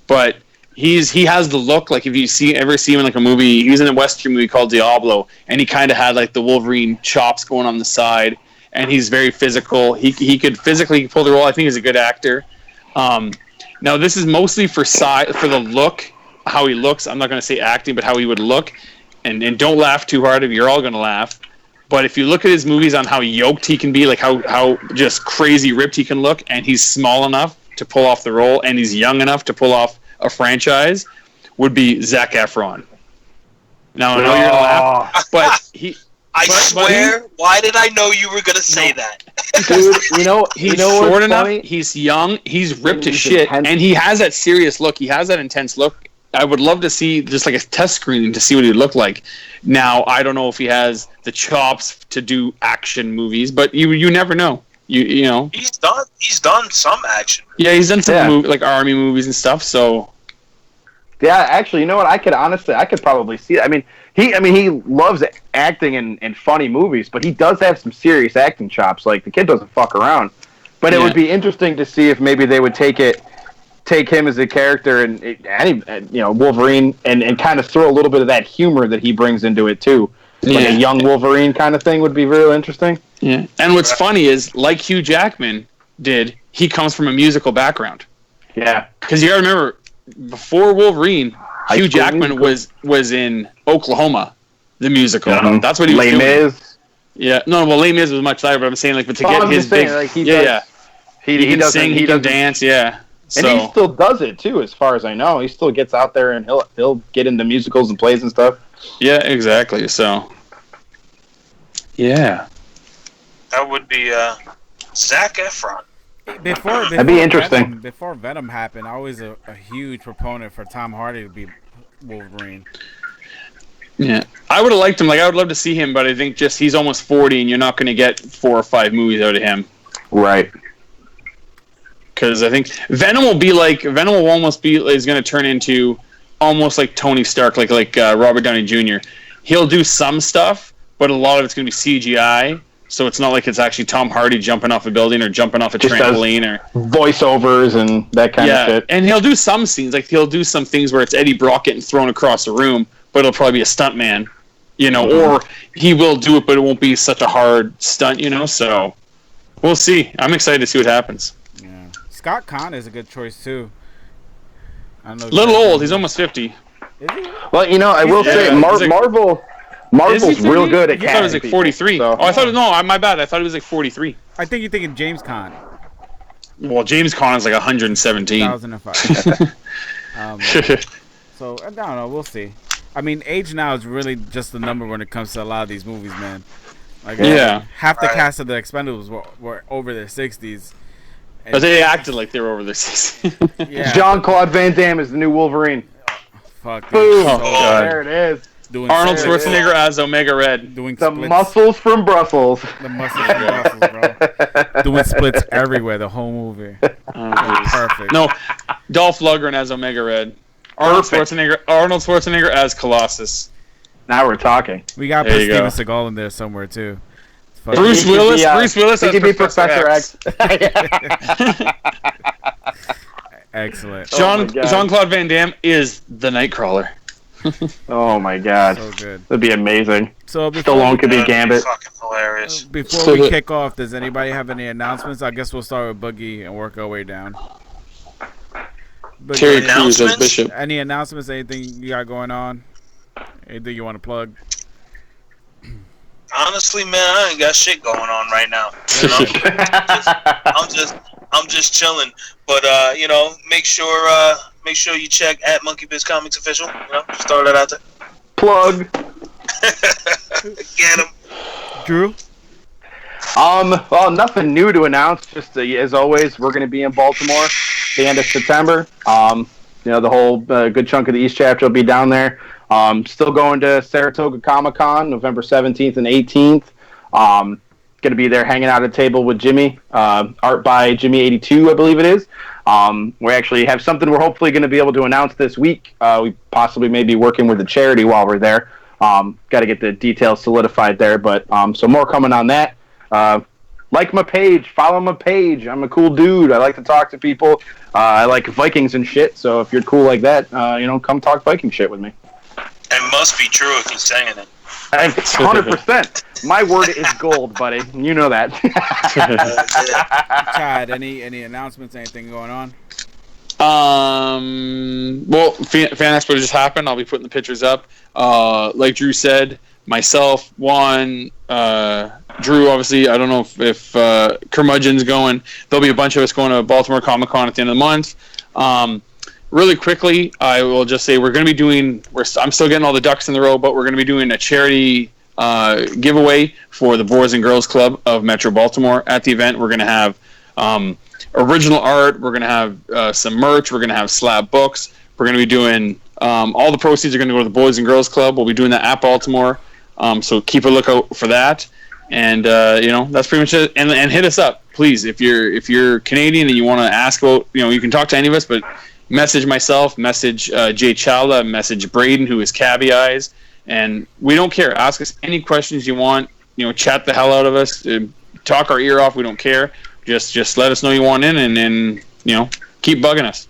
But he has the look, like if you ever see him in like a movie, he was in a Western movie called Diablo, and he kind of had like the Wolverine chops going on the side. And he's very physical. He could physically pull the role. I think he's a good actor. Now this is mostly for the look, how he looks. I'm not going to say acting, but how he would look. And don't laugh too hard if you're all going to laugh. But if you look at his movies on how yoked he can be, like how just crazy ripped he can look, and he's small enough to pull off the role, and he's young enough to pull off a franchise, would be Zac Efron. Now I know you're going to laugh, but he... I swear, why did I know you were going to say that? Dude, he's short enough, he's young, he's ripped to shit, intense. And he has that serious look, he has that intense look. I would love to see just like a test screening to see what he'd look like. Now, I don't know if he has the chops to do action movies, but you never know. You know. He's done some action. Yeah, he's done some like army movies and stuff, so. Yeah, actually, you know what? I could probably see it. He loves acting in funny movies, but he does have some serious acting chops. Like, the kid doesn't fuck around. But it would be interesting to see if maybe they would take him as a character and Wolverine and kind of throw a little bit of that humor that he brings into it too. Like a young Wolverine kind of thing would be real interesting. Yeah. And what's funny is, like Hugh Jackman did, he comes from a musical background. Yeah. Because you gotta remember, before Wolverine, Hugh Jackman was in Oklahoma, the musical. Uh-huh. That's what he was Les doing. Mis. Yeah, no, well, Les Mis was much lighter, but I'm saying like, but to get his big, he can sing, he can dance, yeah. And he still does it too, as far as I know. He still gets out there and he'll get into musicals and plays and stuff. Yeah, exactly. So, yeah, that would be Zac Efron. Before that'd be interesting. Before Venom happened, I was a huge proponent for Tom Hardy to be Wolverine. Yeah, I would have liked him. Like, I would love to see him, but I think just he's almost 40, and you're not going to get 4 or 5 movies out of him. Right. Because I think Venom will almost be is going to turn into almost like Tony Stark, like Robert Downey Jr. He'll do some stuff, but a lot of it's going to be CGI. So it's not like it's actually Tom Hardy jumping off a building or jumping off a trampoline or voiceovers and that kind of shit. And he'll do some scenes, like he'll do some things where it's Eddie Brock getting thrown across the room, but it'll probably be a stuntman, or he will do it, but it won't be such a hard stunt, So we'll see. I'm excited to see what happens. Yeah, Scott Conn is a good choice too. I don't know. Little old, he's almost 50. Is he? Well, I will say Marvel's real good at casting. I thought it was like 43. So. My bad. I thought it was like 43. I think you're thinking James Conn. Well, James Conn is like 117. 2005. So I don't know. We'll see. Age now is really just the number when it comes to a lot of these movies, man. Like, half the cast of the Expendables were over their 60s. But they acted like they were over their 60s. Yeah. Jean-Claude Van Damme is the new Wolverine. Fuck. Boom! God. There it is. Arnold Schwarzenegger as Omega Red. Doing the splits. muscles from Brussels. The muscles from Brussels, bro. Doing splits everywhere, the whole movie. Perfect. No, Dolph Lundgren as Omega Red. Arnold Schwarzenegger as Colossus. Now we're talking. We got to put Steven Seagal in there somewhere, too. Bruce Willis as could be Professor X. Excellent. Jean-Claude Van Damme is the Nightcrawler. Oh my god. So good. That'd be amazing. So Stallone could be Gambit. Fucking hilarious. Before we kick off, does anybody have any announcements? I guess we'll start with Boogie and work our way down. But Terry yeah, Crews as Announcements? Bishop. any announcements? Anything you got going on? Anything you want to plug? Honestly, man, I ain't got shit going on right now. You know? I'm just chilling. But you know, make sure you check at Monkey Biz Comics official. You know, just throw that out there. Plug. Get him. Drew? Well, nothing new to announce. Just as always, we're going to be in Baltimore at the end of September. You know, the whole good chunk of the East chapter will be down there. Still going to Saratoga Comic-Con, November 17th and 18th. Going to be there hanging out at a table with Jimmy. Art by Jimmy82, I believe it is. We actually have something we're hopefully going to be able to announce this week. We possibly may be working with a charity while we're there. Got to get the details solidified there, but so more coming on that. Like my page, follow my page. I'm a cool dude. I like to talk to people. I like Vikings and shit. So if you're cool like that, you know, come talk Viking shit with me. It must be true if he's saying it. 100%. My word is gold, buddy. You know that. Chad, any announcements? Anything going on? Well, Fan Expo just happened. I'll be putting the pictures up. Like Drew said, myself, Juan, Drew, obviously. I don't know if Curmudgeon's going. There'll be a bunch of us going to Baltimore Comic Con at the end of the month. Really quickly, I will just say we're going to be doing. I'm still getting all the ducks in the row, but we're going to be doing a charity giveaway for the Boys and Girls Club of Metro Baltimore at the event. We're going to have original art. We're going to have some merch. We're going to have slab books. We're going to be doing all the proceeds are going to go to the Boys and Girls Club. We'll be doing that at Baltimore. So keep a lookout for that. And you know, that's pretty much it. And hit us up, please, if you're Canadian and you want to ask about, you know, you can talk to any of us, but message myself, message Jay Chawla, message Braden, who is Cabby Eyes, and we don't care. Ask us any questions you want. You know, chat the hell out of us, talk our ear off. We don't care. Just let us know you want in, and you know, keep bugging us.